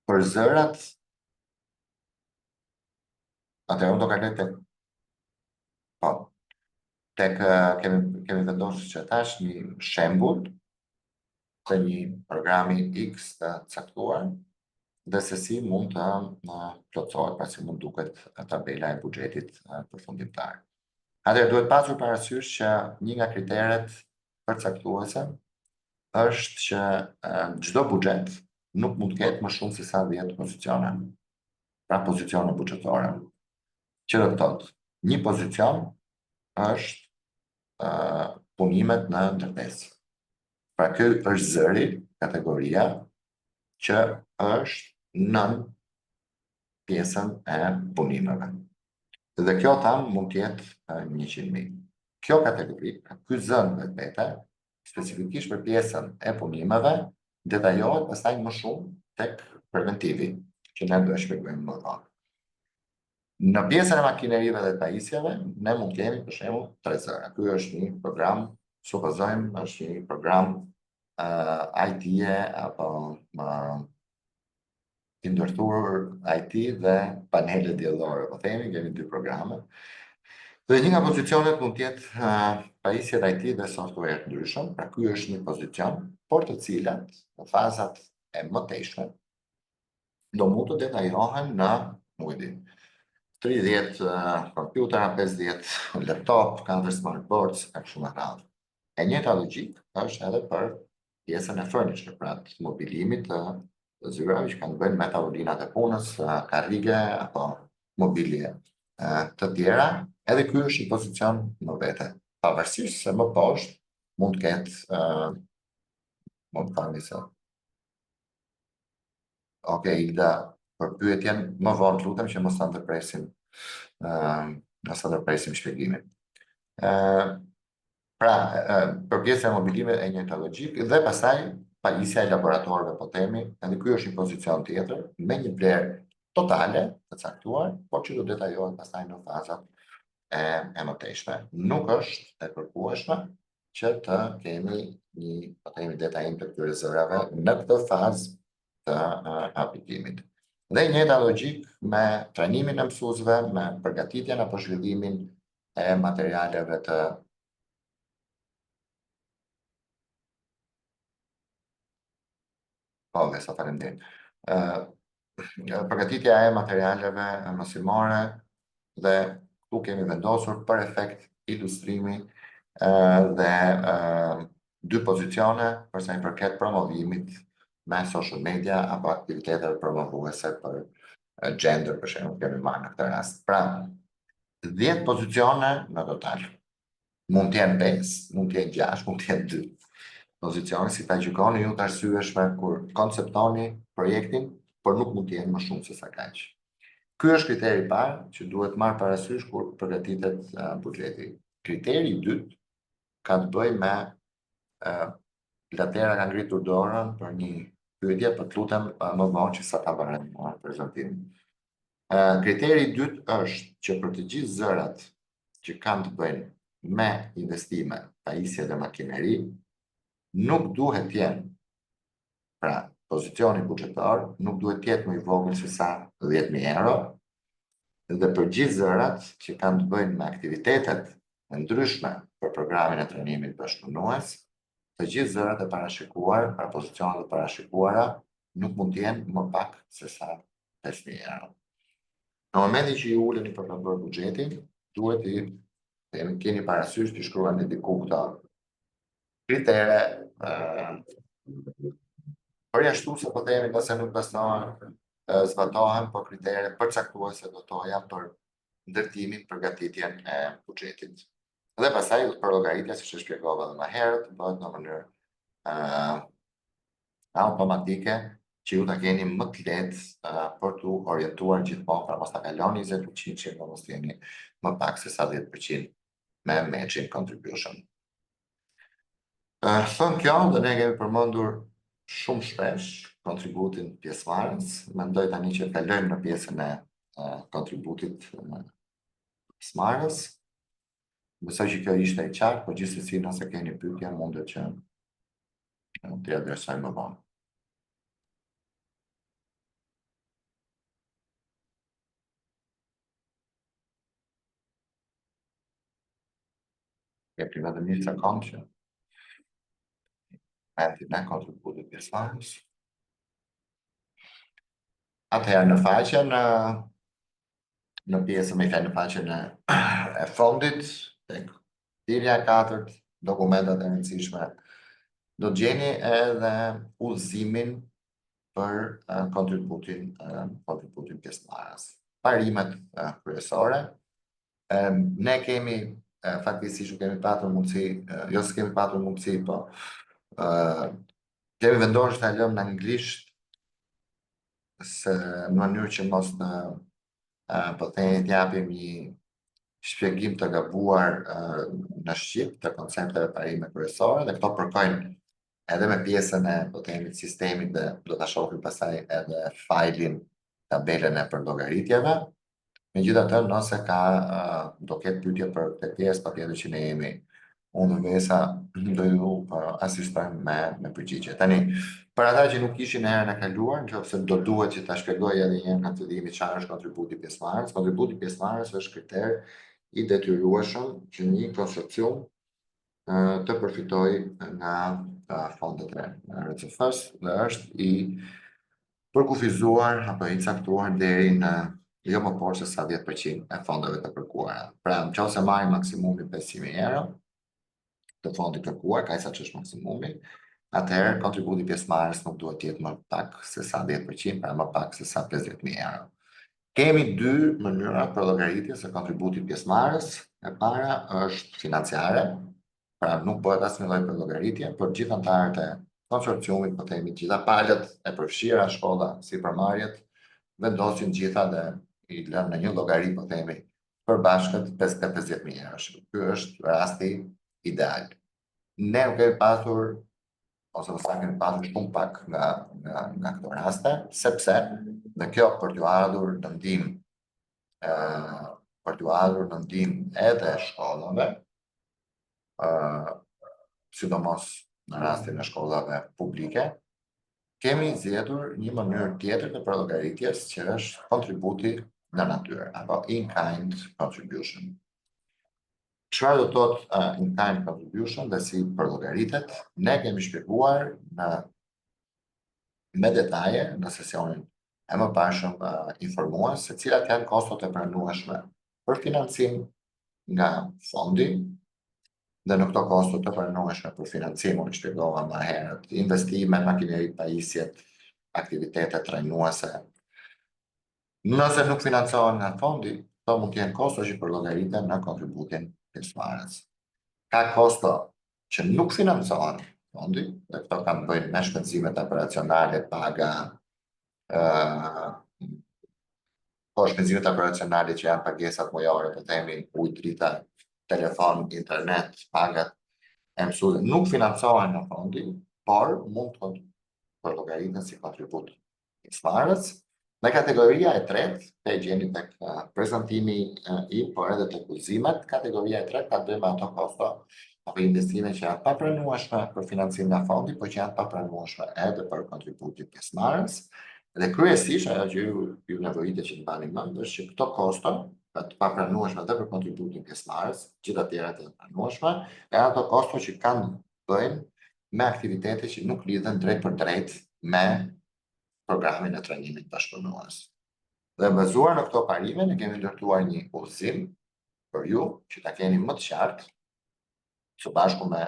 Për zërat, atëherë unë do kaloj tek kemi vendosur që tash një shembull të një programi X të caktuar dhe se si mund të plotësohet, pra si mund duket tabela e buxhetit përfundimtar. Atëherë duhet pasur parasysh që një nga kriteret përcaktuese është që çdo buxhet nuk mund të ketë më shumë se sa 10 pozicione. Pra pozicione buxhetore. Që do të thotë, një pozicion është punimet në ndërtesë. Pra ky është zëri, kategoria që është nën pjesën e punimeve. Dhe kjo tham mund të jetë 100.000. Kjo kategori, ky zën vetë, specifikisht për pjesën e punimeve, detajohet pastaj më shumë tek preventivi, që ne do e shpjegojmë më vonë. Në pjesën e makinerive dhe pajisjeve, ne mund të kemi për shembull 3 zëra. Ky është një program, supozojmë, është një program IT-e apo i ndërtuar IT dhe panele diellore, po themi, kemi 2 programe. Dhe një nga pozicionet mund të jetë pajisjet IT dhe software të ndryshëm, pra ky është një pozicion, por të cilat në fazat e mëtejshme do mund të detajohen në, nuk e di, 30 kompjutera, 50 laptop, 4 smartboards, e kështu me radhë. E njëjta logjik është edhe për pjesën e furniture, pra të mobilimit të zyrave që kanë të bëjnë me tavolinat e punës, karrige apo mobilje të tjera. Edhe ky është një pozicion më vete, pavarësisht se më poshtë mund të ketë mund të thani se Ida, për pyetjen më vonë lutem që mos ta ndërpresim shpjegimin. Pra, për pjesën e mobilimit e njëjta logjikë dhe pastaj pajisja e laboratorëve, po themi, edhe ky është një pozicion tjetër me një vlerë totale të caktuar, por që do detajohet pastaj në fazat e mëtejshme. Nuk është e kërkueshme që të kemi një, po themi, detajim të këtyre zërave në këtë fazë të aplikimit. Dhe njëjta logjik me trajnimin e mësuesve, me përgatitjen apo zhvillimin e materialeve të përgatitja e materialeve mësimore dhe tu kemi vendosur për efekt ilustrimi dhe 2 pozicione për sa i përket promovimit me social media apo aktiviteteve promovuese për gender, për shembull, kemi marrë në këtë rast. Pra, 10 pozicione në total. Mund të jenë 5, mund të jenë 6, mund të jenë 2 pozicione, si ta gjykoni ju të arsyeshme kur konceptoni projektin, por nuk mund të jenë më shumë se sa kaq. Ky është kriteri i parë që duhet marrë parasysh kur përgatitet buxheti. Kriteri i dytë ka të bëjë me Latera ka ngritur dorën për një pyetje, por lutem më vonë që sa ta bëjmë në prezantim. Kriteri i dytë është që për të gjithë zërat që kanë të bëjnë me investime, pajisje dhe makineri, nuk duhet të jenë, pra pozicioni buxhetar nuk duhet të jetë më i vogël se sa 10.000 euro, dhe për gjithë zërat që kanë të bëjnë me aktivitetet e ndryshme për programin e trajnimit bashkëpunues, të gjithë zërat e parashikuar, pra pozicionet e parashikuara, nuk mund të jenë më pak se sa 5.000 euro. Në momentin që ju uleni për të bërë buxhetin, duhet të keni parasysh të shkruani diku këto kritere përjashtuese, po themi, nëse nuk besohen, zbatohen, po kritere përcaktuese do të thoja për ndërtimin, përgatitjen e buxhetit. Dhe pastaj përllogaritja, siç e shpjegova edhe më herët, bëhet në mënyrë automatike, që ju ta keni më të lehtë për të orientuar gjithmonë, pra mos ta kaloni 20%, që mos jeni më pak se sa 10% me matching contribution. Thënë kjo, dhe ne kemi përmendur shumë shpesh kontributin pjesëmarrës. Mendoj tani që kalojmë në pjesën e kontributit pjesëmarrës. Besoj që kjo ishte e qartë, po gjithsesi nëse keni pyetje mundet që t'i adresoj më vonë. Kemi vetëm një sekond që momentin e kontributit pjesëmarrës. Atëherë në faqen në pjesën në faqen e fondit, tek thirrja e 4, dokumentat e rëndësishme, do të gjeni edhe udhëzimin për kontributin pjesëmarrës. Parimet kryesore. Ne kemi faktikisht nuk kemi patur mundësi, jo se kemi patur mundësi, po kemi vendosur ta lëmë në anglisht, se në mënyrë që mos po themi të japim një shpjegim të gabuar në shqip të koncepteve parime kryesore, dhe këto përkojnë edhe me pjesën e po themi sistemit, dhe do ta shohim pastaj edhe failin, tabelën e përllogaritjeve. Megjithatë, nëse do ketë pyetje për këtë pjesë, patjetër që ne jemi unë dhe Vesa do ju asistojmë me përgjigje. Tani, për ata që nuk ishin herën e kaluar, nëse do duhet që ta shpjegoj edhe një herë nga fillimi çfarë është kontributi pjesëmarrës. Kontributi pjesëmarrës është kriter i detyrueshëm që një konsorcium të përfitojë nga fondet e RCF-s, dhe është i përkufizuar apo i caktuar deri në jo më poshtë se sa 10% e fondeve të kërkuara. Pra, nëse marrim maksimumin 500.000 euro të fondit kërkuar, kaq sa është maksimumi, atëherë kontributi pjesëmarrës nuk duhet të jetë më pak se sa 10%, pra më pak se sa 50.000 euro. Kemi dy mënyra për llogaritjes së kontributit pjesëmarrës. E para është financiare, pra nuk bëhet asnjë lloj përllogaritje, por gjithë anëtarët e konsorciumit, po themi gjitha palët e përfshira, shkolla, sipërmarrjet, vendosin gjitha dhe i lënë në një llogari, po themi, përbashkët 50.000 euro. Ky është rasti ideal. Ne nuk kemi pasur, ose sa kemi pasur shumë pak nga këto raste, sepse dhe kjo për t'ju ardhur në ndihmë edhe shkollave, sidomos në rastin e shkollave publike, kemi zgjedhur një mënyrë tjetër të përllogaritjes, që është kontributi në natyrë, apo in-kind contribution. Çfarë do të thotë in-kind contribution dhe si përllogaritet? Ne kemi shpjeguar me detaje në sesionin e mëparshëm informues se cilat janë kostot e pranueshme për financim nga fondi, dhe në këto kostot të pranueshme për financim, unë shpjegova më herët, investime, makineri, pajisjet, aktivitetet trajnuese. Nëse nuk financohen nga fondi, to mund të jenë kosto që përllogariten në kontributin pjesëmarrës. Ka kosto që nuk financohen fondi, dhe këto kanë të bëjnë me shpenzimet operacionale, paga, shpenzimet operacionale që janë pagesat mujore, po themi ujë, drita, telefon, internet, pagat e mësuesve, nuk financohen në fondi, por mund të përllogariten si kontribut pjesëmarrës. Në kategoria e tretë, te gjeni tek prezantimi im, por edhe tek udhëzimet, kategoria e tretë ka të bëjë me ato kosto apo investime që janë papranueshme për financim nga fondi, por që janë papranueshme edhe për kontributin pjesëmarrës. Dhe kryesisht ajo që ju nevojitet që të bani mend është që këto kosto të papranueshme dhe për kontributin pjesëmarrës, gjithë atyre të pranueshme, e ato kosto që kanë bëjnë me aktivitete që nuk lidhen drejt për drejt me programin e trajnimit bashkëpunues. Dhe bazuar në këto parime, ne kemi ndërtuar një udhëzim për ju që ta keni më të qartë, së bashku me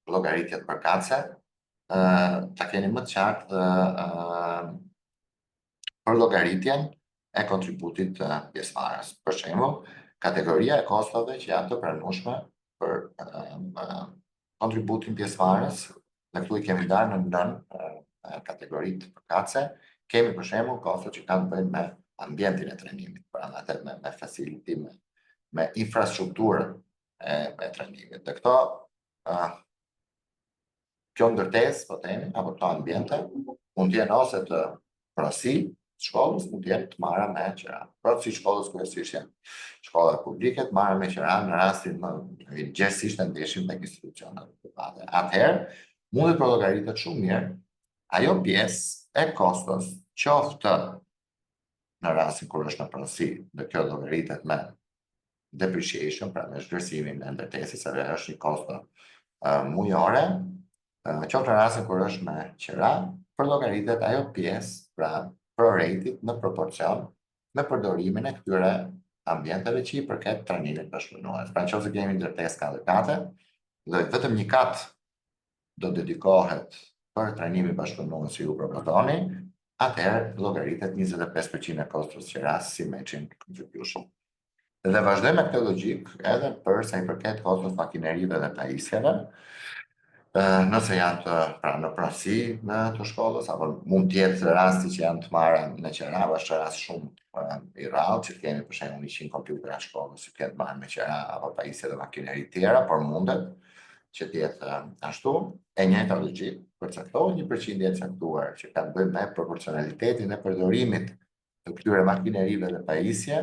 llogaritjet përkatëse, ta keni më të qartë për llogaritjen e kontributit të pjesëmarrës. Për shembull, kategoria e kostove që janë të pranueshme për kontributin pjesëmarrës, ne këtu i kemi darë në kategoritë përkatëse, kemi për shembull kostot që kanë të bëjnë me ambientin e trajnimit, pra me facilitim, me infrastrukturën e trajnimit. Dhe këto kjo ndërtesë, po themi, apo këto ambiente mund të jenë ose të pronësi shkollës, mund të jenë të marra me qira. Pronësi shkollës kryesisht janë shkolla publike, të marra me qira në rastin më gjithsesi të ndeshim tek institucionet private. Atëherë mund të llogaritet shumë mirë ajo pjesë e kostos, qoftë në rastin kur është në pronësi, dhe kjo llogaritet me depreciation, pra me zhvlerësimin e ndërtesës, se është një kosto mujore, qoftë në rastin kur është me qira, përllogaritet ajo pjesë, pra prorated në proporcion me përdorimin e këtyre ambienteve që i përket trajnimit bashkëpunues. Pra nëse kemi ndërtesë kate, dhe vetëm një kat do dedikohet për trajnimin bashkëpunues që ju propozoni, atëherë llogaritet 25% e kostos qiras si matching contribution. Dhe vazhdojmë me këtë logjik edhe për sa i përket kostos makinerive dhe pajisjeve, nëse janë të në pronësi në të shkollës, apo mund tjetë rasti që janë të marra në qira, është rast shumë i rrallë, që kemi për shembull 100 kompjutere në shkollës që ketë marrë me qira apo pajisje dhe makineri tjera, por mundet që tjetë ashtu, e njëjta logjik, përcaktohet një përqindje e caktuar që ka të bëjë me proporcionalitetin e përdorimit të këtyre makinerive dhe pajisje,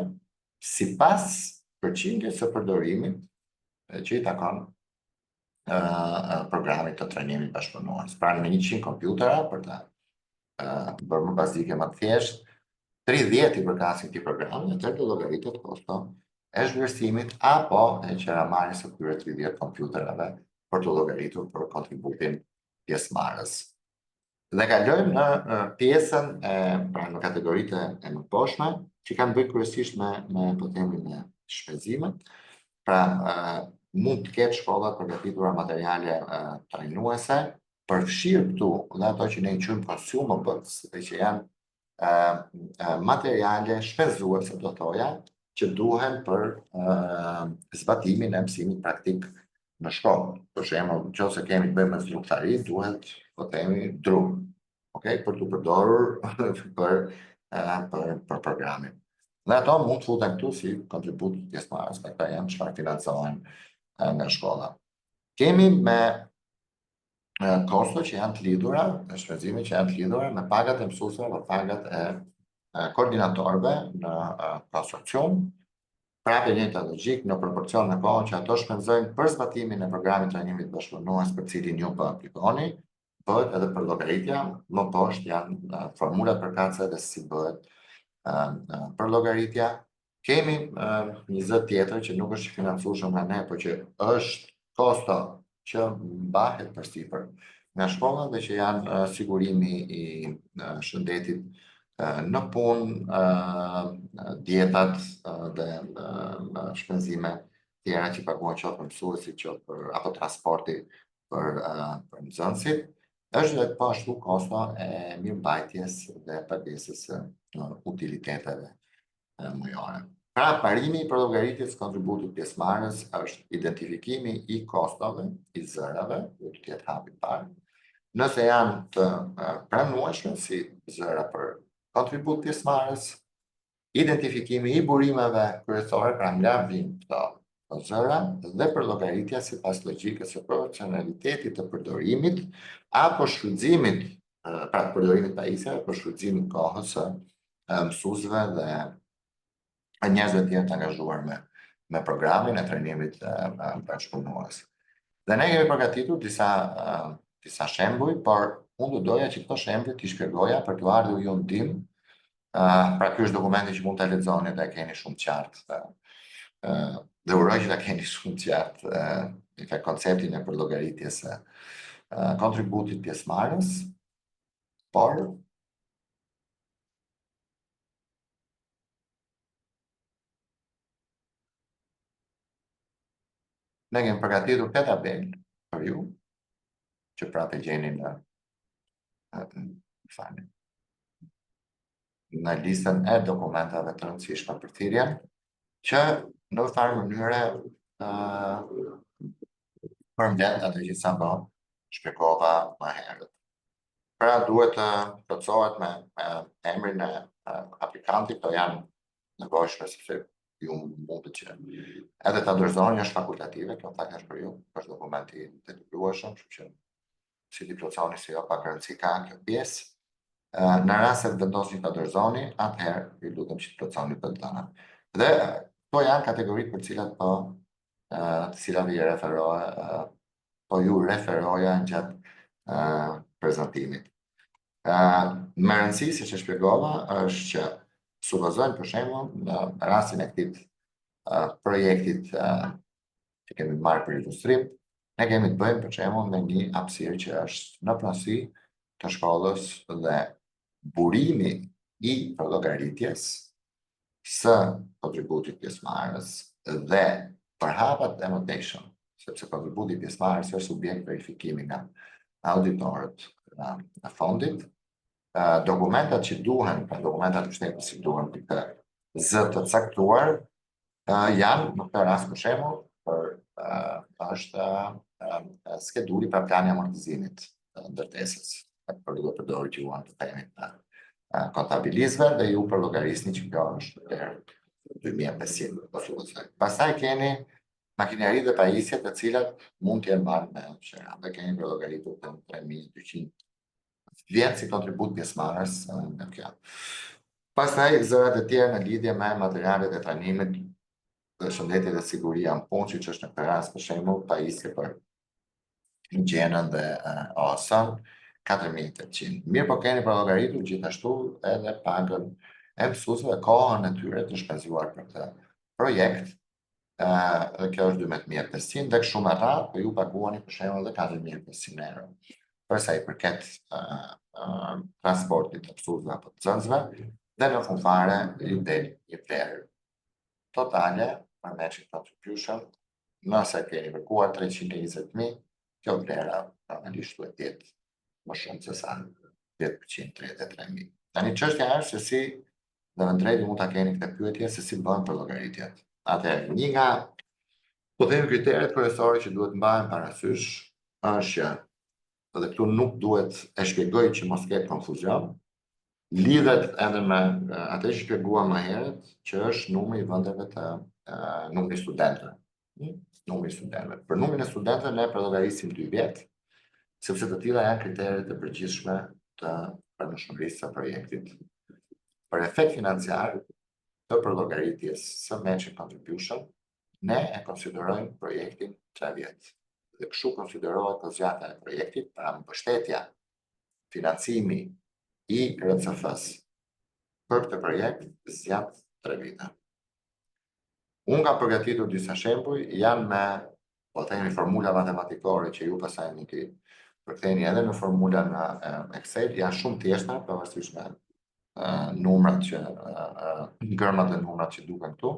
sipas përqindjes së përdorimit që i takon programit të trajnimit bashkëpunues. Pra në 100 kompjutera, për të bërë më bazike më të thjesht, 30 i përkasin këtij programi, atëherë do llogaritet kosto e zhvlerësimit apo e qiramarrjes së këtyre 30 kompjuterave për të llogaritur për kontributin pjesëmarrës. Dhe kalojmë në pjesën pra në kategoritë e mëposhtme, që kanë bëjë kryesisht me po themi me shpenzimet. Pra mund të ketë shkollat përgatitura materiale trajnuese, përfshirë këtu dhe ato që ne i quajmë consumables, dhe që janë materiale shpenzuese, do thoja, që duhen për zbatimin e mësimit praktik në shkollë. Për shembull, nëse kemi të bëjmë me zrugtari, duhet, po themi, dru, okay, për të përdorur për programin. Dhe ato mund të futen këtu si kontribut pjesëmarrës, me këta janë çfarë financohen nga shkolla. Kemi me kosto që janë të lidhura, shpenzime që janë të lidhura me pagat e mësuesve dhe pagat e koordinatorëve në konstruksion. Prapë njëjta logjik në proporcion me kohën që ato shpenzojnë për zbatimin e programit trajnimit bashkëpunues për cilin ju po aplikoni, bëhet edhe për llogaritja, më poshtë janë formulat përkatëse dhe si bëhet për llogaritja. Kemi një zë tjetër që nuk është financueshëm nga ne, por që është kosto që mbahet përsipër nga shkolla dhe që janë sigurimi i shëndetit në punë, dietat dhe shpenzime tjera që paguhen qoftë për mësuesit, qoftë për apo transporti për nxënësit. Është edhe po ashtu kosto e mirëmbajtjes dhe pagesës së utiliteteve mujore. Pra, parimi për llogaritjes kontributit pjesëmarrës është identifikimi i kostove, i zërave, do të jetë hapi i parë. Nëse janë të pranueshme si zëra për kontribut pjesëmarrës, identifikimi i burimeve kryesore, pra nga vijnë këto zëra, dhe për llogaritja sipas logjikës së proporcionalitetit të përdorimit apo shfrytëzimit, pra përdorimit pajisjeve për shfrytëzimin kohës së mësuesve dhe njerëzve të tjerë të angazhuar me programin e trajnimit bashkëpunues. Dhe ne kemi përgatitur disa shembuj, por unë do doja që këto shembuj t'i shpjegoja për t'ju ardhur ju ndihmë. Pra ky është dokumenti që mund ta lexoni dhe e keni shumë qartë Dhe uroj që ta keni shumë qartë konceptin e përllogaritjes së kontributit pjesëmarrës, por ne kemi përgatitur 8 tabel për ju, që prapë e gjeni në listën e dokumentave të rëndësishme për thirrjen, që në farë mënyre përmbledh atë që sa më shpjegova më herët. Pra duhet të plotësohet me emrin e aplikantit, këto janë nevojshme sepse ju mund të që edhe ta dorëzoni është fakultative, kjo fakt është për ju, është dokumenti të detyrueshëm, kështu që si ti plotësoni si jo pak rëndësi ka kjo pjesë. Në rast se vendosni ta dorëzoni, atëherë ju lutem që të plotësoni të tëra. Dhe këto janë kategoritë për cilat të cilave i referoja, ju referoja gjatë prezantimit. Me rëndësi, si që shpjegova, është që supozojmë për shembull në rastin e këtij projektit që kemi marrë për ilustrim, ne kemi të bëjmë për shembull me një hapësirë që është në pronësi të shkollës dhe burimi i përllogaritjes së kontributit pjesëmarrës dhe përhapat e mëtejshëm, sepse kontributi pjesëmarrës është subjekt verifikimi nga auditorët e fondit. Dokumentat që duhen, dokumentat e shtetit që duhen për të zë të caktuar, janë në këtë rast për shembull është skeduli për plani amortizimit ndërtesës, për do përdorë që juan të themi kontabilistëve dhe ju për llogarisni që kjo është deri 2500. Pastaj keni makineri dhe pajisjet të cilat mund të jenë marrë me shëra, dhe keni për llogaritur të 3200 vjen si kontribut pjesëmarrës në kjo. Pastaj zërat e tjera në lidhje me materialet e trajnimit dhe shëndetjet e siguria në punë, që është në këtë rast për shembull pajisje për higjienën dhe OSën, 4800. Mirë, po keni për llogaritur gjithashtu edhe pagën e mësuesve dhe kohën e tyre të shpenzuar për këtë projekt. Dhe kjo është 12500 dhe kështu me radhë, po ju paguani për shembull edhe 4500 euro. Përsa i përket transportit të mësuesve apo të nxënësve, dhe në fund fare i del një vlerë totale për matching contribution, nëse keni kërkuar 320.000, kjo vlera normalisht duhet të jetë më shumë se sa 833.000. Tani çështja është se si dhe në drejtë mund ta keni këtë pyetje se si bëhen përllogaritjet. Atëherë, një nga po themi kriteret kryesore që duhet mbahen parasysh është që, dhe këtu nuk duhet e shpjegoj që mos ketë konfuzion, lidhet edhe me atë që shpjeguam më herët, që është numri i vendeve të numri studentëve. Për numrin e studentëve ne përllogarisim 2 vjet, sepse të tilla janë kriteret e përgjithshme të pranishmërisë së projektit. Për efekt financiar të përllogaritjes së matching contribution, ne e konsiderojmë projektin 3 vjet. Dhe kështu konsiderohet kozjata e projektit, pra mbështetja, financimi i RCF-s për këtë projekt zgjat 3 vite. Unë kam përgatitur disa shembuj, janë me, po themi, formula matematikore që ju pastaj mund t'i përktheni edhe në formula në Excel, janë shumë thjeshta, pavarësisht me numrat që gërmat e numrat që duken këtu.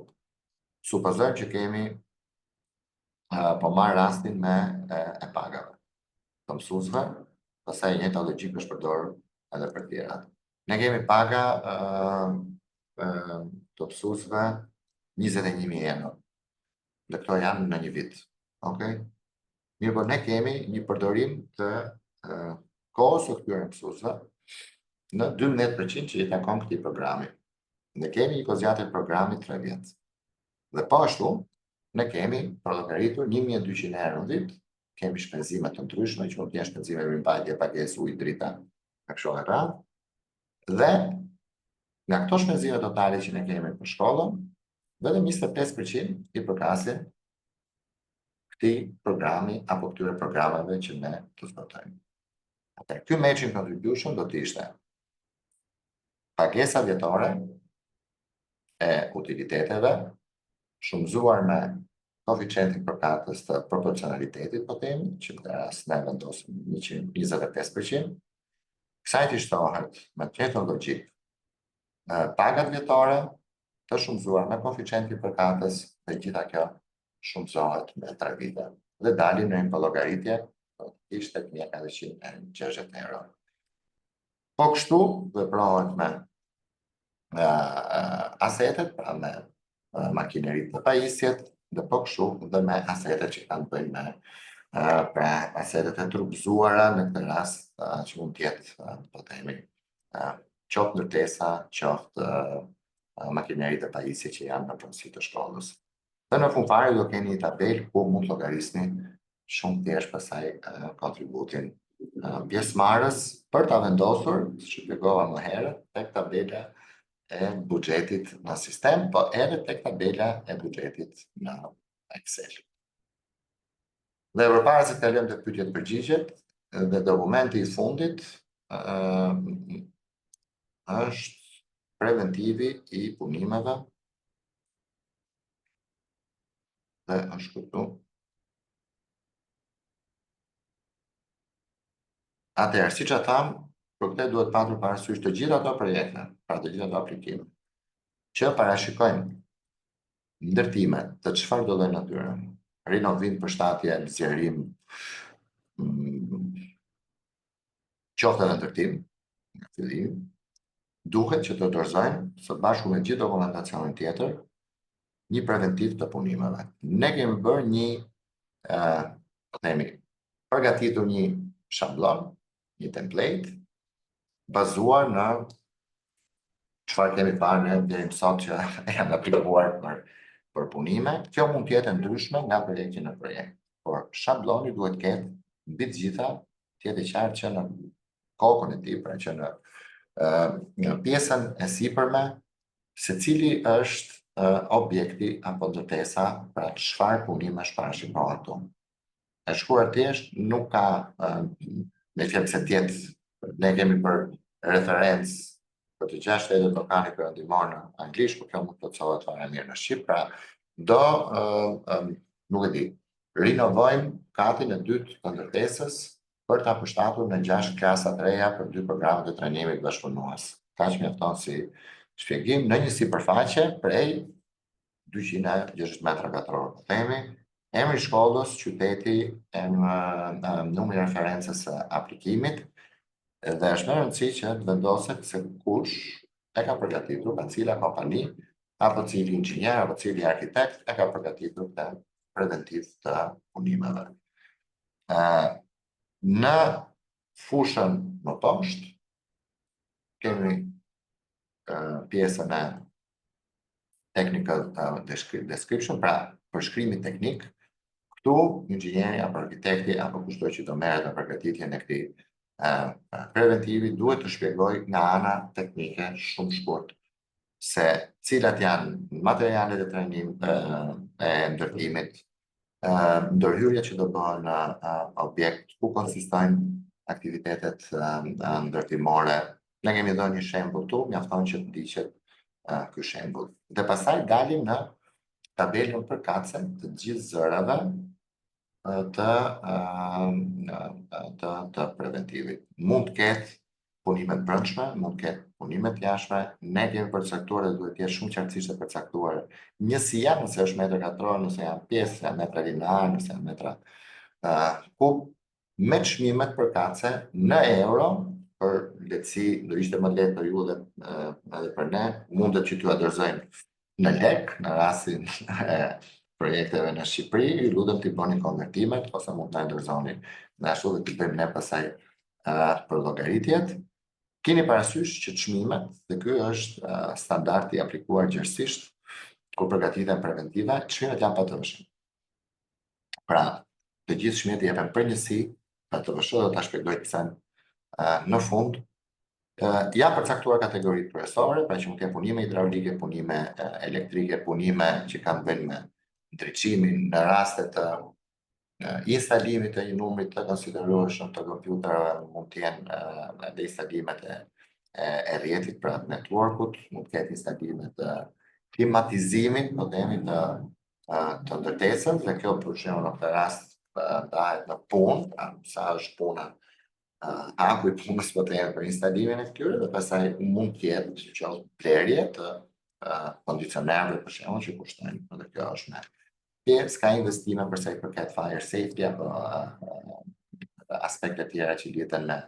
Supozojmë që kemi po marr rastin me e pagave të mësuesve, pastaj njëjta logjikë është përdorur edhe për tjerat. Ne kemi paga të mësuesve 21.000 euro. Dhe këto janë në një vit. Okay? Mirë, por ne kemi një përdorim të kohës së këtyre mësuesve në 12% që i takon këtij programi. Ne kemi një kozjatë programi 3 vjet. Dhe po ashtu, ne kemi përllogaritur 1.200 euro në vit, kemi shpenzime të ndryshme, që mund të jenë shpenzime rimbajtje, pagesë, ujë, drita, e kështu me radhë. Dhe nga këto shpenzime totale që ne kemi për shkollën, vetëm 25% i përkasin këtij programi apo këtyre programeve që ne të zbatojmë. Atëherë, ky matching contribution do të ishte pagesa vjetore e utiliteteve shumëzuar me koeficientin përkatës të proporcionalitetit, po themi, që në rast ne vendosim 125%. Kësaj të shtohet me njëjtën logjik pagat vjetore të shumëzuar me koeficientin përkatës dhe gjitha kjo shumëzohet me 3 vite. Dhe dalim në një llogaritje do të ishte 1460 euro. Po kështu veprohet me asetet, pra me makineritë të pajisjet, dhe po kështu dhe me asetet që kanë të bëjnë me pra asetet e trupëzuara në këtë rast që mund të jetë, po themi, qoftë ndërtesa, qoftë makineritë e pajisjes që janë në pronësi të shkollës. Dhe në fund fare do keni një tabelë ku mund të llogarisni shumë thjesht pasaj kontributin pjesëmarrës për ta vendosur, siç shpjegova më herët, tek tabela e buxhetit në sistem, po edhe tek tabela e buxhetit në Excel. Dhe përpara se të kalojmë te pyetjet e përgjigjet, dhe dokumenti I fundit është preventivi I punimeve dhe është këtu. Atëherë, siç e tham, për këtë duhet patur parasysh të gjitha ato projekte, pra të gjitha ato aplikime, që parashikojnë ndërtime të çfarë do lloj natyre, rinovim, përshtatje, zgjerim, qoftë edhe ndërtim, në fillim, duhet që të dorëzojnë së bashku me gjithë dokumentacionin tjetër një preventiv të punimeve. Ne kemi bërë një, po themi, përgatitur një shablon, një template, bazuar në çfarë kemi parë ne deri më sot që janë aplikuar për punime. Kjo mund të jetë ndryshme nga projekti në projekt, por shabloni duhet ketë mbi të gjitha të jetë qartë që në kokën e tij, pra që në pjesën e sipërme, secili është objekti apo ndërtesa, pra çfarë punimesh parashikohet këtu. E shkruar thjesht nuk ka me fjalë se tjetë, ne kemi për referencë për të 6 shtetet balkane perëndimor në anglisht, por kjo mund të plotësohet fare mirë në shqip, pra do, nuk e di, rinovojmë katin e dytë të ndërtesës për ta përshtatur në 6 klasa të reja për 2 programe të trajnimit bashkëpunues. Kaq mjafton si shpjegim në një sipërfaqe prej 260 metra katror, po themi, emri I shkollës, qyteti, numri I referencës së aplikimit, dhe është me rëndësi që të vendoset se kush e ka përgatitur, pa cila kompani, apo cili inxhinier, apo cili arkitekt e ka përgatitur këtë preventiv të punimeve. Në fushën më poshtë kemi pjesën e technical description, pra përshkrimi teknik. Këtu inxhinieri apo arkitekti apo kushdo që do merret në përgatitjen e këtij preventivi duhet të shpjegoj nga ana teknike shumë shkurt se cilat janë materialet e trajnimit e ndërtimit, ndërhyrjet që do bëhen në objekt, ku konsistojnë aktivitetet ndërtimore. Ne kemi dhënë një shembull këtu, mjafton që të ndiqet ky shembull. Dhe pastaj dalim në tabelën përkatëse të gjithë zërave të preventivit. Mund të ketë punime të brendshme, mund të ketë punime të jashtme. Ne kemi përcaktuar dhe duhet të jetë shumë qartësisht e përcaktuar njësia, nëse është metër katror, nëse janë pjesë, nëse janë metra linear, nëse janë metra kub, me çmimet përkatëse në euro, për lehtësi, do ishte më lehtë për ju dhe edhe për ne, mundet që t'ju dorëzojmë në lek, në rastin e projekteve në Shqipëri, ju lutem t'i bëni konvertimet, ose mund të na dorëzoni në ashtu dhe t'i bëjmë ne pasaj për llogaritjet. Keni parasysh që çmimet, dhe ky është standardi aplikuar gjithësisht kur përgatiten preventive, çmimet janë patëvshme. Pra, të gjithë çmimet jepen përgjithësi, patëvshme, do ta shpjegoj pse në fund. Janë përcaktuar kategoritë kryesore, pra që mund të kenë punime hidraulike, punime elektrike, punime që kanë bënë me ndriçimin në raste të instalimit të një numri të konsiderueshëm të kompjuterëve, mund të jenë edhe instalimet e rrjetit, pra networkut, mund të ketë instalimet klimatizimin, po themi, të ndërtesës, dhe kjo për shembull në këtë rast ndahet në punë, sa është puna haku i punës po themi për instalimin e këtyre, dhe pastaj mund të jetë që blerje të kondicionerëve për shembull që kushtojnë, edhe kjo është me s'ka investime për sa i përket fire safety apo aspekte tjera që lidhen me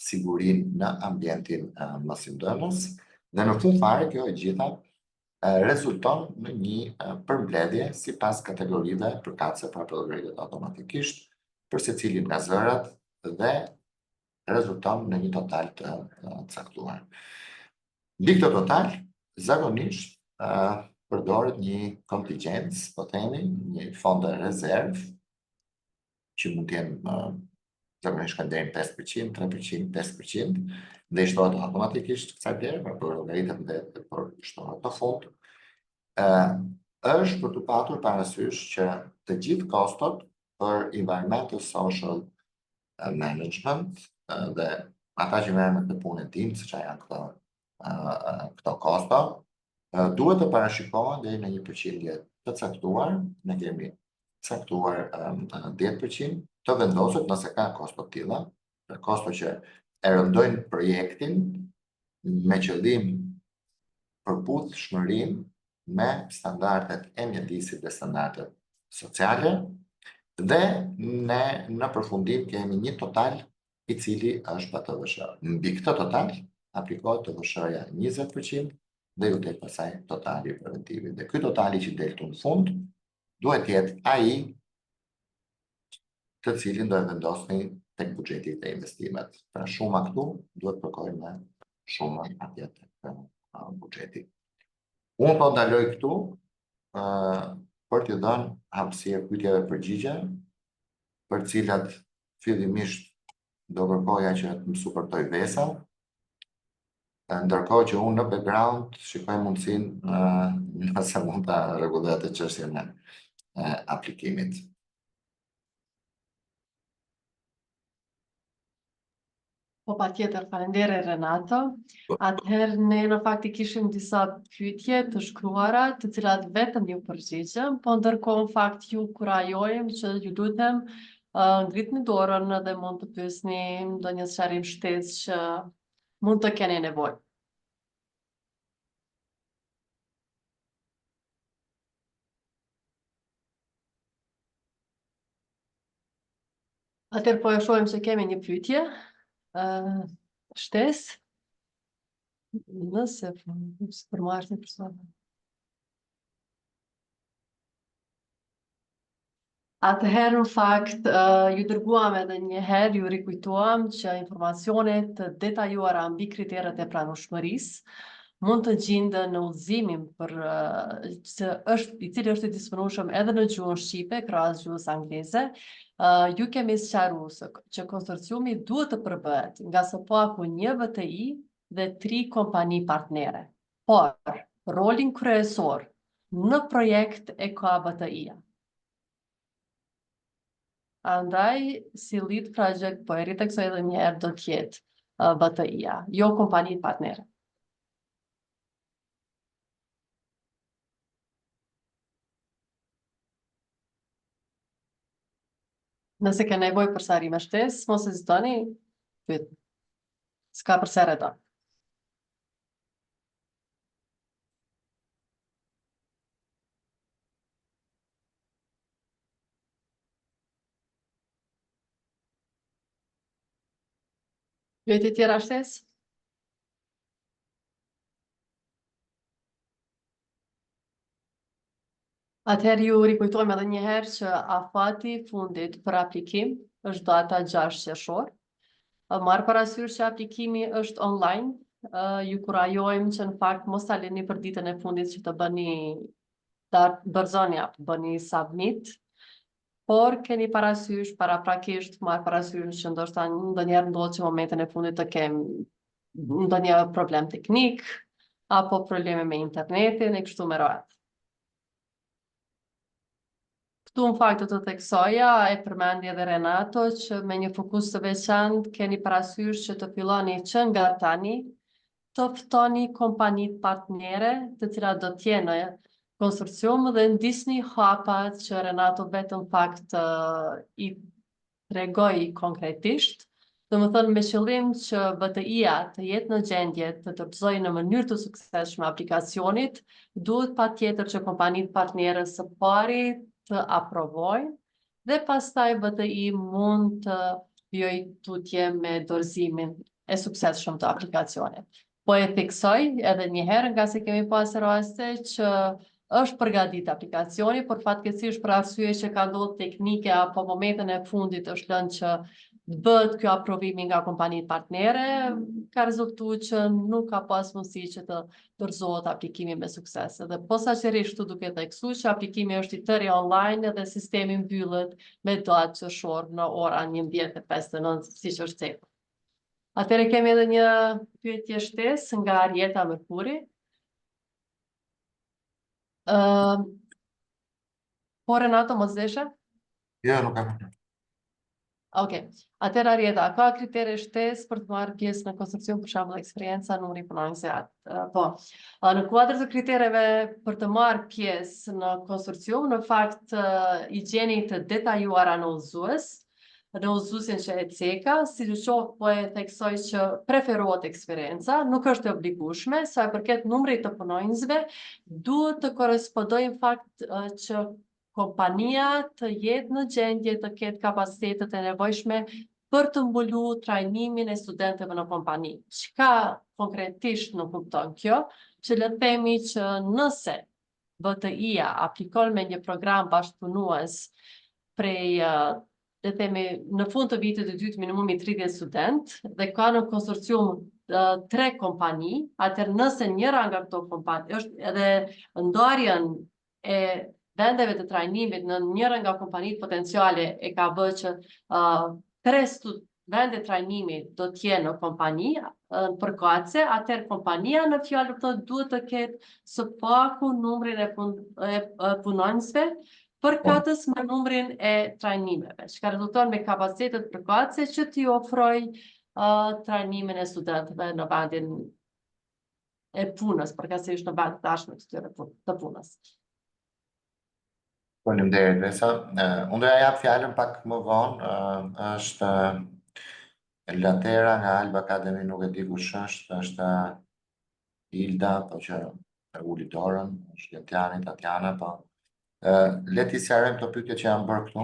sigurinë në ambientin mosindënës, dhe në fund fare kjo e gjitha rezulton në një përmbledhje sipas kategorive përkatëse për përdoret automatikisht për secilin nga zërat dhe rezulton në një total të caktuar. Mbi këtë total, zakonisht përdoret një kontingjencë, po themi, një fond de rezervë që mund të jenë zakonisht kanë deri në 5%, 3%, 5%, dhe i shtohet automatikisht kësaj vlerë, për llogaritet dhe për shtohet në fond. Është për të patur parasysh që të gjithë kostot për environmental social management dhe ata që merren me këtë punë tim, siç janë këto kosto, duhet të parashikohen deri në një përqindje të caktuar, ne kemi caktuar 10%, të vendosur nëse ka kosto të tilla, kosto që e rëndojnë projektin me qëllim përputhshmërinë me standardet e mjedisit dhe standardet sociale, dhe ne në përfundim kemi një total i cili është BTVSH. Mbi këtë total aplikohet TVSH-ja 20% dhe ju tek pasaj totali preventivi. Dhe ky totali që del në fund duhet jetë ai të cilin do e vendosni tek buxheti të investimet. Pra shuma këtu duhet përkojnë me shuma atje tek buxheti. Unë po ndaloj këtu për t'ju dhënë hapësirë pyetjeve përgjigje, për cilat fillimisht do kërkoja që të më suportoj Vesa, ndërkohë që unë në background shikoj mundësinë nëse mund ta rregulloj atë çështjen e aplikimit. Po patjetër, faleminderit Renato. Atëherë ne në fakt i kishim disa pyetje të shkruara, të cilat vetëm ju përgjigjëm, po ndërkohë në fakt ju kurajojmë që ju lutem ngritni dorën dhe mund të pyesni ndonjë sqarim shtesë që mund të keni nevojë. Atëherë po e shohim se kemi një pyetje shtesë. Nëse për marrë persona. Atëherë, në fakt, ju dërguam edhe një herë, ju rikujtuam që informacionet të detajuara mbi kriteret e pranueshmërisë mund të gjenden në udhëzimin i cili është i disponueshëm edhe në gjuhën shqipe, krahas gjuhës angleze. Ju kemi sqaruar që konsorciumi duhet të përbëhet nga SPA-ku 1 VTI dhe 3 kompani partnere. Por rolin kryesor në projekt e ka VTI-ja. Andaj, si lead project, po e riteksoj edhe një herë do t'jetë VTI-ja, jo kompani partnere. Nëse ke nevojë për sqarime shtesë, mos hezitoni, pyet. S'ka përse redon. Pyetje tjera shtesë? Atëherë ju rikujtojmë edhe një herë që afati fundit për aplikim është data 6 qershor. Marr parasysh që aplikimi është online, ju kurajojmë që në fakt mos ta lëni për ditën e fundit që të bëni submit, por keni parasysh paraprakisht marr parasysh që ndoshta ndonjëherë ndodhet që momentin e fundit të kem ndonjë problem teknik apo probleme me internetin e kështu me radhë. Këtu në fakt do të theksoja, e përmendi edhe Renato, që me një fokus të veçantë keni parasysh që të filloni që nga tani të ftoni kompanitë partnere të cilat do t'jenë në konsorcium dhe ndisni hapat që Renato vetëm fakt i tregoi konkretisht. Domethënë me qëllim që BTI-a të jetë në gjendje të dorëzojë në mënyrë të suksesshme aplikacionit, duhet patjetër që kompanitë partnere së pari të aprovojnë dhe pastaj BTI mund të bëjë tutje me dorëzimin e suksesshëm të aplikacionit. Po e theksoj edhe një herë nga se kemi pasur raste që është përgatit aplikacioni, por fatkeqësisht për arsye që ka ndodhur teknike apo momentën e fundit është lënë që të bëhet ky aprovimi nga kompanitë partnere, ka rezultuar që nuk ka pas mundësi që të dorëzohet aplikimi me sukses. Dhe posaçërisht këtu duhet të theksuar që aplikimi është i tërë online dhe sistemi mbyllet me datë qershor në orën 11:59, siç është thënë. Atëherë kemi edhe një pyetje shtesë nga Arieta Merkuri. Po Renato, mos deshe? Jo, nuk kam. Okej. Atëherë Arieta, ka kritere shtesë për të marrë pjesë në konsorcium, për shembull eksperjenca, numri punonjësve? Po. Në kuadër të kritereve për të marrë pjesë në konsorcium, në fakt i gjeni të detajuara në udhëzuesin që e ceka, si të qoftë po e theksoj që preferohet eksperjenca, nuk është e obligueshme, sa e përket numrit të punonjësve, duhet të korrespondojë fakt që kompania të jetë në gjendje të ketë kapacitetet e nevojshme për të mbuluar trajnimin e studentëve në kompani. Çka konkretisht nuk kupton kjo? Që le të themi që nëse BTI-a aplikon me një program bashkëpunues prej le të themi në fund të vitit të dytë minimumi 30 student dhe ka në konsorcium 3 kompani, atëherë nëse njëra nga këto kompani është edhe ndarjen e vendeve të trajnimit në njëra nga kompanitë potenciale e ka bërë që 3 vende trajnimi do t'jenë në kompani përkatëse, atëherë kompania në fjalë duhet të ketë së paku numrin e punonjësve përkatës me numrin e trajnimeve, që ka rezulton me kapacitetet përkatëse që t'i ofroj trajnimin e studentëve në vendin e punës, përkatësisht në vend të dashme të tyre të punës. Faleminderit, Vesa. Unë do ja jap fjalën pak më vonë, është Latera nga Alba Academy, nuk e di kush është Hilda, po që e uli dorën, është Tatjana, po. Le t'i sqarojmë këto pyetje që janë bërë këtu.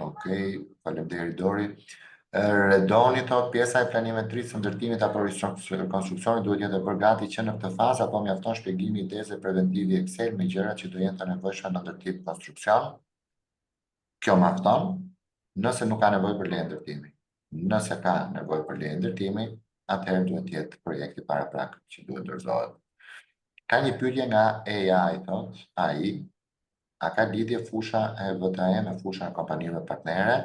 Okej, faleminderit Dori. Redoni thot pjesa e planimetrisë së ndërtimit apo konstruksionit duhet jetë bërë gati që në këtë fazë apo mjafton shpjegimi i tezë preventivi Excel me gjërat që do jenë të nevojshme në ndërtim konstruksion. Kjo mjafton nëse nuk ka nevojë për leje ndërtimi. Nëse ka nevojë për leje ndërtimi, atëherë duhet të jetë projekti paraprak që duhet dorëzohet. Ka një pyetje nga AI thot, AI, a ka lidhje fusha e VTE me fusha e kompanive partnere?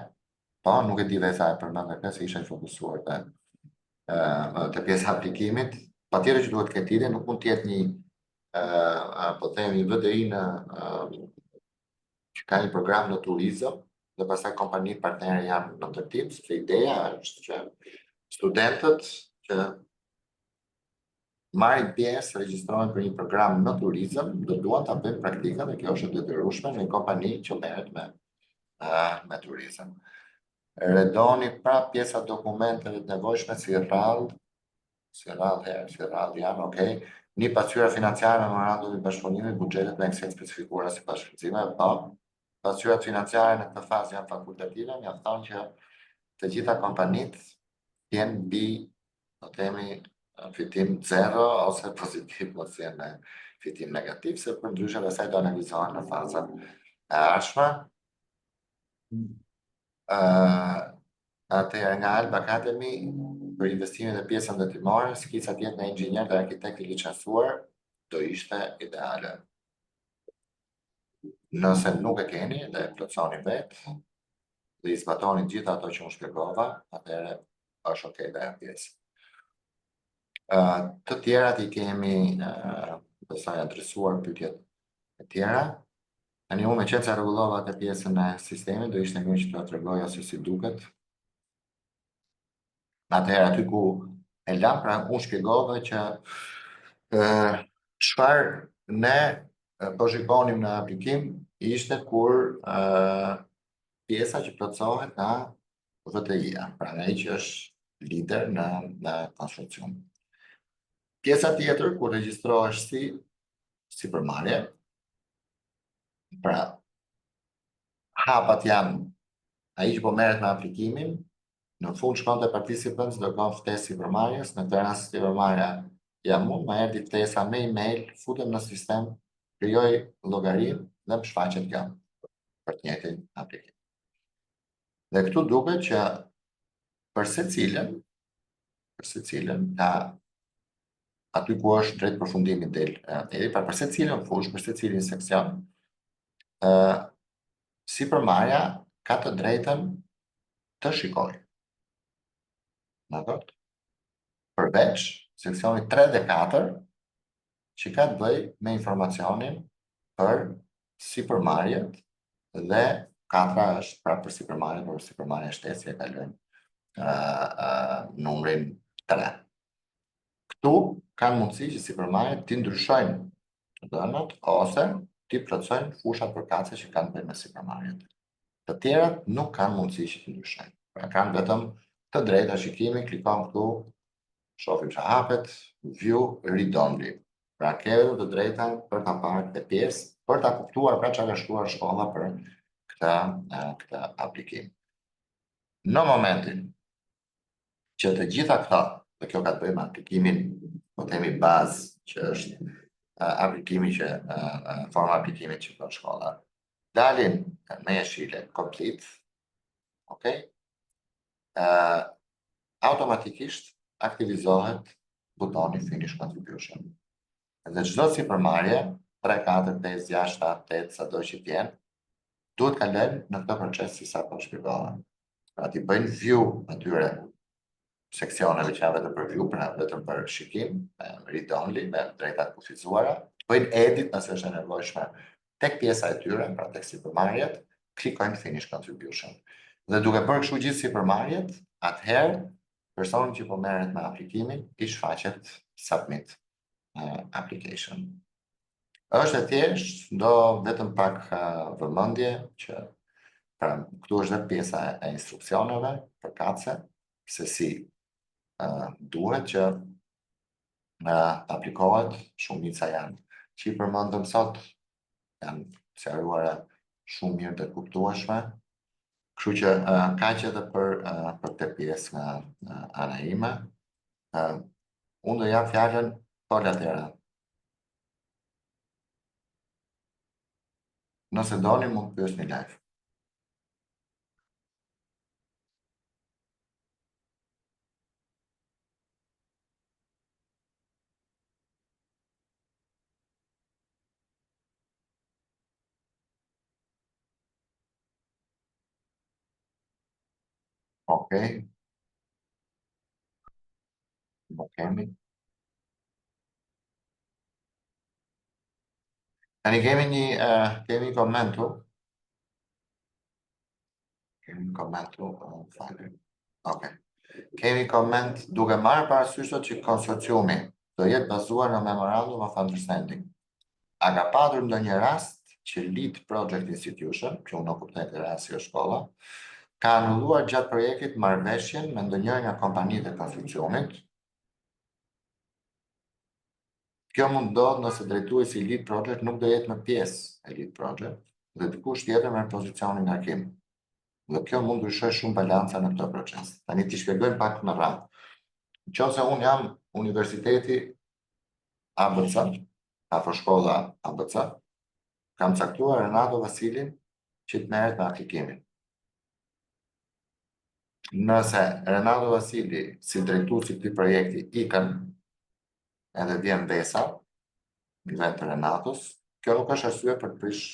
Po, nuk e di Vesa e përmend këtë se isha fokusuar te pjesa aplikimit. Patjetër që duhet të ketë lidhje, nuk mund të jetë një po themi VDI që ka një program në turizëm dhe pastaj kompanitë partnere janë në ndërtim, sepse ideja është që studentët që marrin pjesë regjistrohen për një program në turizëm, do duan ta bëjnë praktika dhe kjo është e detyrueshme në një kompani që merret me turizëm. Redoni pra pjesa dokumenteve të nevojshme si rrallë janë, okej. Një pasqyra financiare me memorandum i bashkëpunimit, buxhetet me Excel specifikuara si bashkëpunësime, po. Pasqyrat financiare në këtë fazë janë fakultative, mjafton që të gjitha kompanitë jenë mbi, do të themi, fitim 0 ose pozitiv, mos jenë fitim negativ, se për ndryshe asaj do analizohen në fazat e ardhshme. Atëherë nga Alba Academy për investimin e pjesën ndërtimore, skica të jetë në inxhinier dhe arkitekt i licencuar do ishte ideale. Nëse nuk e keni dhe e plotësoni vetë dhe i zbatoni gjitha ato që unë shpjegova, atëherë është okej dhe e pjesë. Të tjerat i kemi besoj adresuar pyetjet e tjera. Tani unë me qenë se rregullova atë pjesën e sistemit, do ishte mirë që t'ju tregoja se si duket. Atëherë aty ku e lam, pra unë shpjegova që çfarë ne po shikonim në aplikim ishte kur pjesa që plotësohet nga VTI-a, pra ai që është lider në konstruksion. Pjesa tjetër kur regjistrohesh si përmarrje, pra hapat janë ai që po merret me aplikimin, në fund shkon te participants, dërgon ftesë sipërmarrjes, në këtë rast sipërmarrja jam unë, më erdhi ftesa me email, futem në sistem, krijoj llogarinë dhe më shfaqet kjo për të njëjtin aplikim. Dhe këtu duket që për secilën ka aty ku është drejt përfundimit del, pra për secilën fushë, për secilin seksion, sipërmarrja ka të drejtën të shikojë. Përveç seksionit 3 dhe 4 që ka të bëj me informacionin për sipërmarrjet dhe 4 është pra për sipërmarrje, për sipërmarrje shtesë e kalojnë numrin 3. Këtu kanë mundësi që sipërmarrjet të ndryshojnë dhënat ose të plotësojnë fushat përkatëse që kanë bëjnë me sipërmarrjet. Të tjerat nuk kanë mundësi që të ndryshojnë. Pra kanë vetëm të drejta shikimi, klikon këtu, shohim që hapet, view read only. Pra ke të drejta për ta parë këtë pjesë, për ta kuptuar pra çfarë ka shkruar shkolla për këtë aplikim. Në momentin që të gjitha këta, dhe kjo ka të bëjë me aplikimin, po themi bazë, që është aplikimi që forma aplikimit që bën shkolla, dalin me jeshile complete, okay? Automatikisht aktivizohet butoni finish contribution. Dhe çdo sipërmarrje 3, 4, 5, 6, 7, 8, sado që t'jenë, duhet kalojnë në këtë proces si sa po shpjegova. Pra t'i bëjnë view atyre seksioneve që janë vetëm për view, pra vetëm për shikim, read only, me drejtat kufizuara, bëjnë edit nëse është e nevojshme tek pjesa e tyre, pra tek sipërmarrjet, klikojnë finish contribution. Dhe duke bërë kështu gjithë sipërmarrjet, atëherë personi që po merret me aplikimin i shfaqet submit application. Është e thjeshtë, do vetëm pak vëmendje që pra këtu është dhe pjesa e instruksioneve përkatëse se si duhet që aplikohet, shumica janë që i përmendëm sot, janë sqaruara shumë mirë të kuptueshme. Kështu që kaq edhe për këtë pjesë nga ana ime. Unë do jap fjalën Polatera. Nëse doni mund të pyesni live. Okej. Kemi. Tani kemi komentu. Falem. Okej. Kemi koment duke marrë parasysh që konsorciumi do jetë bazuar në memorandum of understanding. A ka patur ndonjë rast që lead project institution, që unë nuk kuptoj këtë rast si është shkolla, ka anulluar gjatë projektit marrëveshjen me ndonjërin nga kompanitë e konstruksionit? Kjo mund ndodhë nëse drejtuesi i lead project nuk do jetë në pjesë e lead project dhe dikush tjetër me pozicionin ngarkim. Dhe kjo mund ndryshoj shumë balanca në këtë proces. Tani t'i shpjegojmë pak në radhë. Nëse unë jam universiteti ABC, apo shkolla ABC, kam caktuar Renato Vasilin që të merret me aplikimin. Nëse Renato Vasili si drejtuesi i këtij projekti ikën edhe vjen vesa në vend të Renatos, kjo nuk është arsye për të prish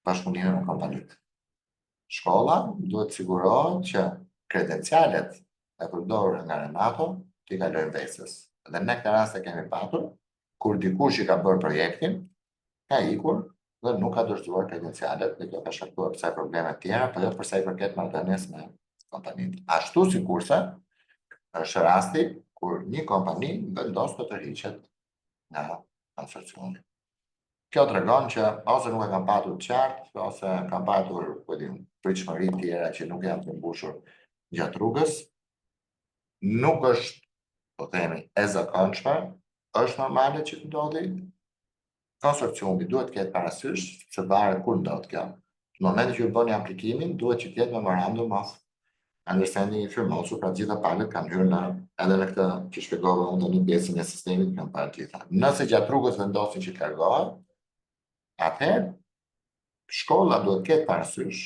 bashkëpunimin me kompanitë. Shkolla duhet të sigurohet që kredencialet e përdorura nga Renato t'i kalojnë vesës. Dhe në këtë rast e kemi patur, kur dikush i ka bërë projektin, ka ikur dhe nuk ka dorëzuar kredencialet, dhe kjo ka shkaktuar kësaj probleme të tjera, por jo për sa i përket marrëdhënies me kompanitë. Ashtu sikurse është rasti kur një kompani vendos të tërhiqet nga konsorciumi. Kjo tregon që ose nuk e kanë patur të qartë, ose kanë patur pritshmëri tjera që nuk janë të mbushur gjatë rrugës. Nuk është, po themi, e zakonshme, është normale që të ndodhi. Konsorciumi duhet të ketë parasysh se varet kur ndodh kjo. Në momentin që ju bëni aplikimin, duhet që të jetë memorandum of understanding i firmosur, pra gjitha palët kanë hyrë edhe në këtë që shpjegova unë tani pjesën e sistemit kanë parë gjitha. Nëse gjatë rrugës vendosin që të largohen, atëherë shkolla duhet ketë parasysh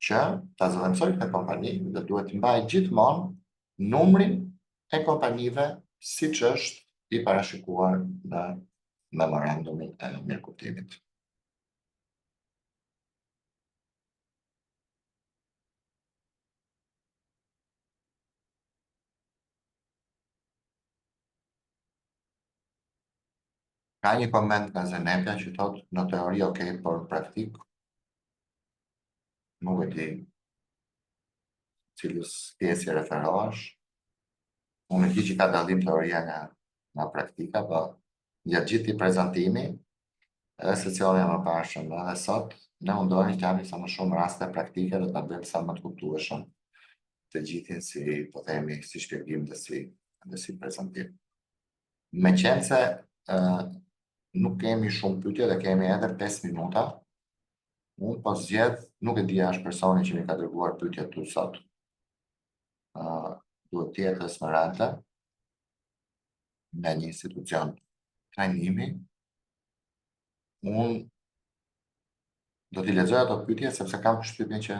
që ta zëvendësoj këtë kompani dhe duhet të mbajë gjithmonë numrin e kompanive siç është i parashikuar në memorandumin e mirëkuptimit. Ka një koment nga Zenepja që thotë në teori okay, por në praktik nuk e di cilës pjesë referohesh. Unë e di që ka dallim teoria nga praktika, po gjatë gjithë i prezantimi, edhe sesionin më parshëm, edhe sot, ne mundohemi të japim sa më shumë raste praktike dhe ta bëjmë sa më të kuptueshëm të gjithin si, po themi, si shpjegim dhe si prezantim. Meqense nuk kemi shumë pyetje dhe kemi edhe 5 minuta, unë po zgjedh, nuk e di a është personi që mi ka dërguar pyetjet tu sot. Duhet të jetë Esmeralda nga një institucion trajnimi. Unë do t'i lexoj ato pyetje sepse kam përshtypjen që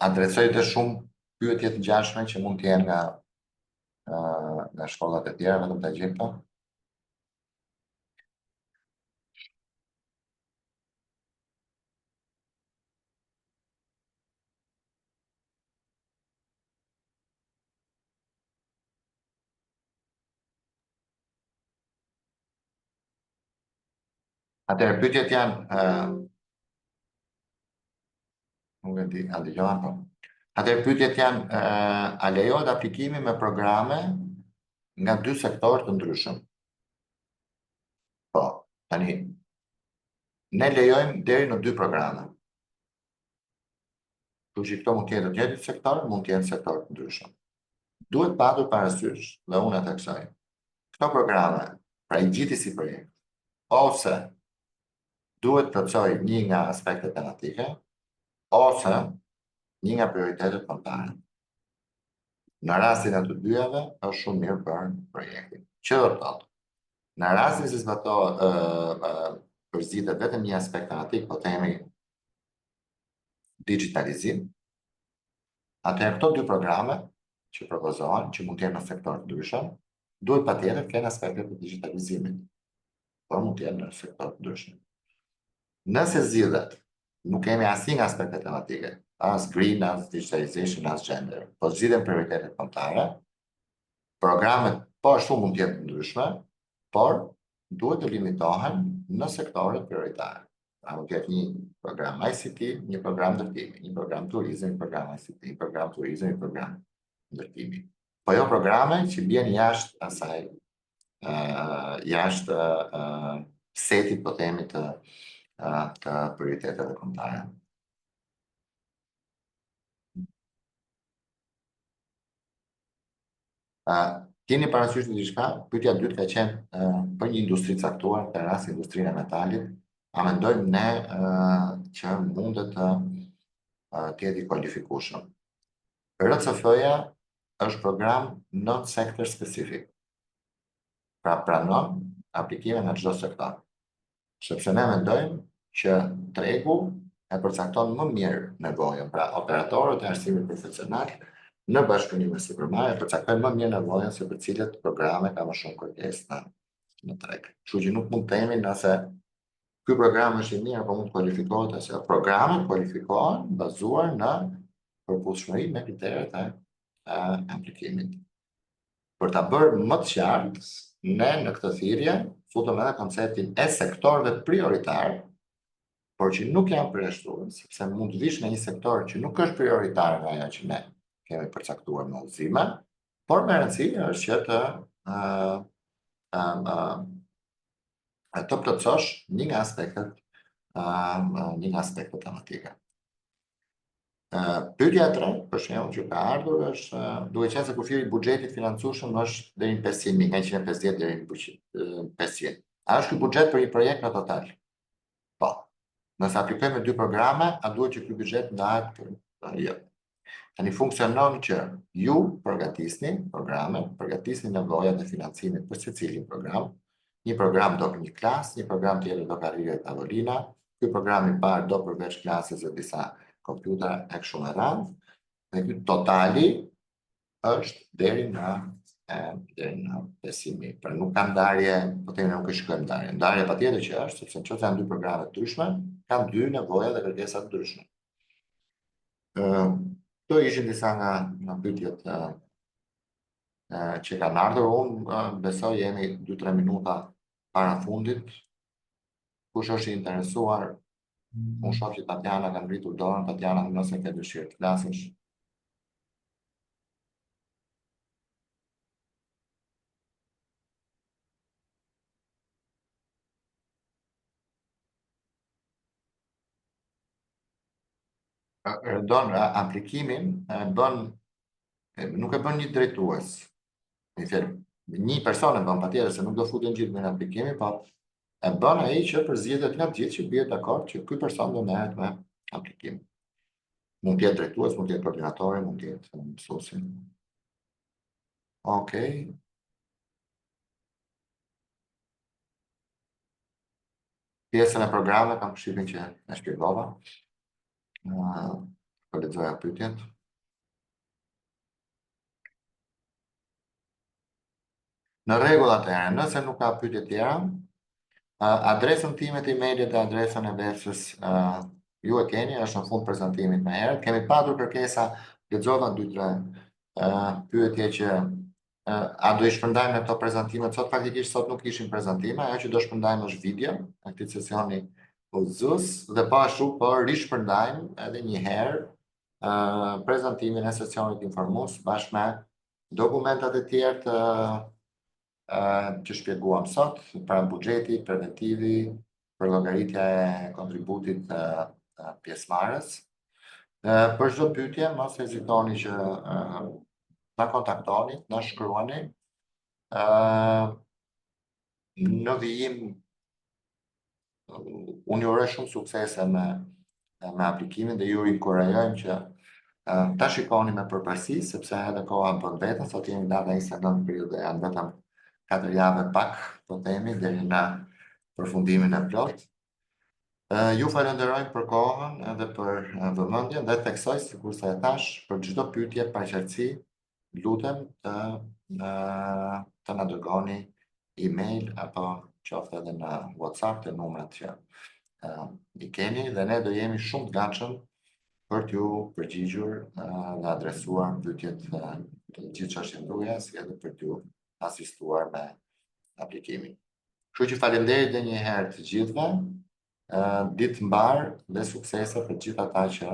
adresoj të shumë pyetje të ngjashme që mund të jenë nga shkollat e tjera, vetëm ta gjej këto. Atëherë pyetjet janë nuk e di, a dëgjohen po. Atëherë pyetjet janë a lejohet aplikimi me programe nga 2 sektorë të ndryshëm? Po, tani ne lejojmë deri në 2 programe. Kështu që këto mund të jetë të njëjtit sektor, mund të jenë sektorë të ndryshëm. Duhet patur parasysh dhe unë e theksoj. Këto programe, pra i gjithë si projekt, ose duhet plotësoj një nga aspektet tematike, ose një nga prioritetet kombëtare. Në rastin e të dyjave, është shumë mirë për projektin. Që do të thotë? Në rastin se përzihet vetëm një aspekt tematik, po themi digitalizim, atëherë këto 2 programe që propozohen, që mund të jenë në sektor të ndryshëm, duhet patjetër të kenë aspektet të digitalizimit, por mund të jenë në sektor të ndryshëm. Nëse zgjidhet, nuk kemi asnjë nga aspektet tematike, as green, as digitalization, as gender, po zgjidhen prioritetet kombëtare, programet po ashtu mund të jenë të ndryshme, por duhet të limitohen në sektorët prioritare. Pra mund të jetë një program ICT, një program ndërtimi, një program turizëm, një program ICT, një program turizëm, një program ndërtimi. Po jo programe që bien jashtë asaj, jashtë setit, po themi, të prioriteteve kombëtare. Keni parasysh në diçka? Pyetja e dytë ka qenë për një industri caktuar, në rast industrinë e metalit, a mendojmë ne që mundet të jetë i kualifikueshëm? RCF-ja është program non-sector specific. Pra pranon aplikime në çdo sektor. Sepse ne mendojmë që tregu e përcakton më mirë nevojën, pra operatorët e arsimit profesional në bashkëpunim me Supermarket përcaktojnë më mirë nevojën se për cilët programe ka më shumë kërkesë në treg. Kështu që nuk mund të themi nëse ky program është i mirë apo mund të kualifikohet ose jo. Programet kualifikohen bazuar në përputhshmëri me kriteret e aplikimit. Për ta bërë më të qartë, ne në këtë thirrje futëm edhe konceptin e sektorëve prioritar, por që nuk janë përjashtuar, sepse mund të vish nga një sektor që nuk është prioritar nga ajo që ne kemi përcaktuar me udhëzime, por me rëndësi është që të plotësosh një nga aspektet tematike. Pyetja e tretë, për shembull, që ka ardhur është duke qenë se kufiri i buxhetit financueshëm është deri në 500.000, nga 150 deri në 500. A është ky buxhet për një projekt në total? Po. Nëse aplikojmë me 2 programe, a duhet që ky buxhet ndahet për jo. Tani funksionon që ju përgatisni programe, përgatisni nevojat e financimit për secilin program. Një program do për një klasë, një program tjetër do ka rrje tavolina, ky program i parë do përveç klasës e disa kompjuter e kështu me radhë, dhe ky totali është deri në 500.000. Pra nuk ka ndarje, po themi nuk e shikojmë ndarje. Ndarja patjetër që është, sepse nëse janë 2 programe të ndryshme, kanë 2 nevoja dhe kërkesa të ndryshme. Këto ishin disa nga pyetjet që kanë ardhur. Unë besoj jemi 2-3 minuta para fundit. Kush është i interesuar, unë shoh që Tatjana ka ngritur dorën. Tatjana, nëse ke dëshirë të flasësh. Aplikimin nuk e bën një drejtues. Një person e bën patjetër se nuk do futen gjithë në aplikimin, po e bën ai që përzgjedhet nga gjithë që bie dakord që ky person do merret me aplikimin. Mund të jetë drejtues, mund të jetë koordinatori, mund të jetë mësuesi. Okej. Pjesën e programit kam përshtypjen që e shpjegova. Po lexoja pyetjet. Në rregull atëherë, nëse nuk ka pyetje tjera, adresën time të emailit dhe adresën e veçës ju e keni, është në fund prezantimit më herët. Kemi patur kërkesa, lexova 2-3 pyetje që a do i shpërndajmë në këto prezantimet sot. Faktikisht sot nuk ishin prezantime, ajo që do shpërndajmë është video në këtë sesioni udhëzues dhe po ashtu po rishpërndajmë edhe një herë prezantimin e sesionit informues bashkë me dokumentat e tjerë që shpjeguam sot, pra buxheti preventivi për llogaritja e kontributit pjesëmarrës. Për çdo pyetje mos hezitoni që na kontaktoni, na shkruani. Në vijim unë ju uroj shumë suksese me aplikimin dhe ju inkurajojmë që ta shikoni me përparësi, sepse edhe koha bën vetën. Sot jemi data 29 prill dhe janë vetëm 4 javë pak, po themi, deri në përfundimin e plot. Ju falenderojmë për kohën edhe për vëmendjen dhe theksoj, sikurse e thash, për çdo pyetje pa qartësi, lutem të na dërgoni email apo qoftë edhe në WhatsApp të numrat që i keni, dhe ne do jemi shumë të gatshëm për t'ju përgjigjur dhe adresuar pyetjet të gjithë çështjet tuaja, si edhe për t'ju asistuar me aplikimin. Kështu që faleminderit edhe një herë të gjithëve. Ditë mbar dhe suksese për gjithë ata që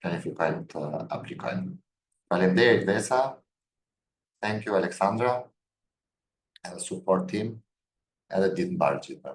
planifikojnë të aplikojnë. Faleminderit Vesa. Thank you Aleksandra. Edhe support team. Edhe ditë mbar gjithëve.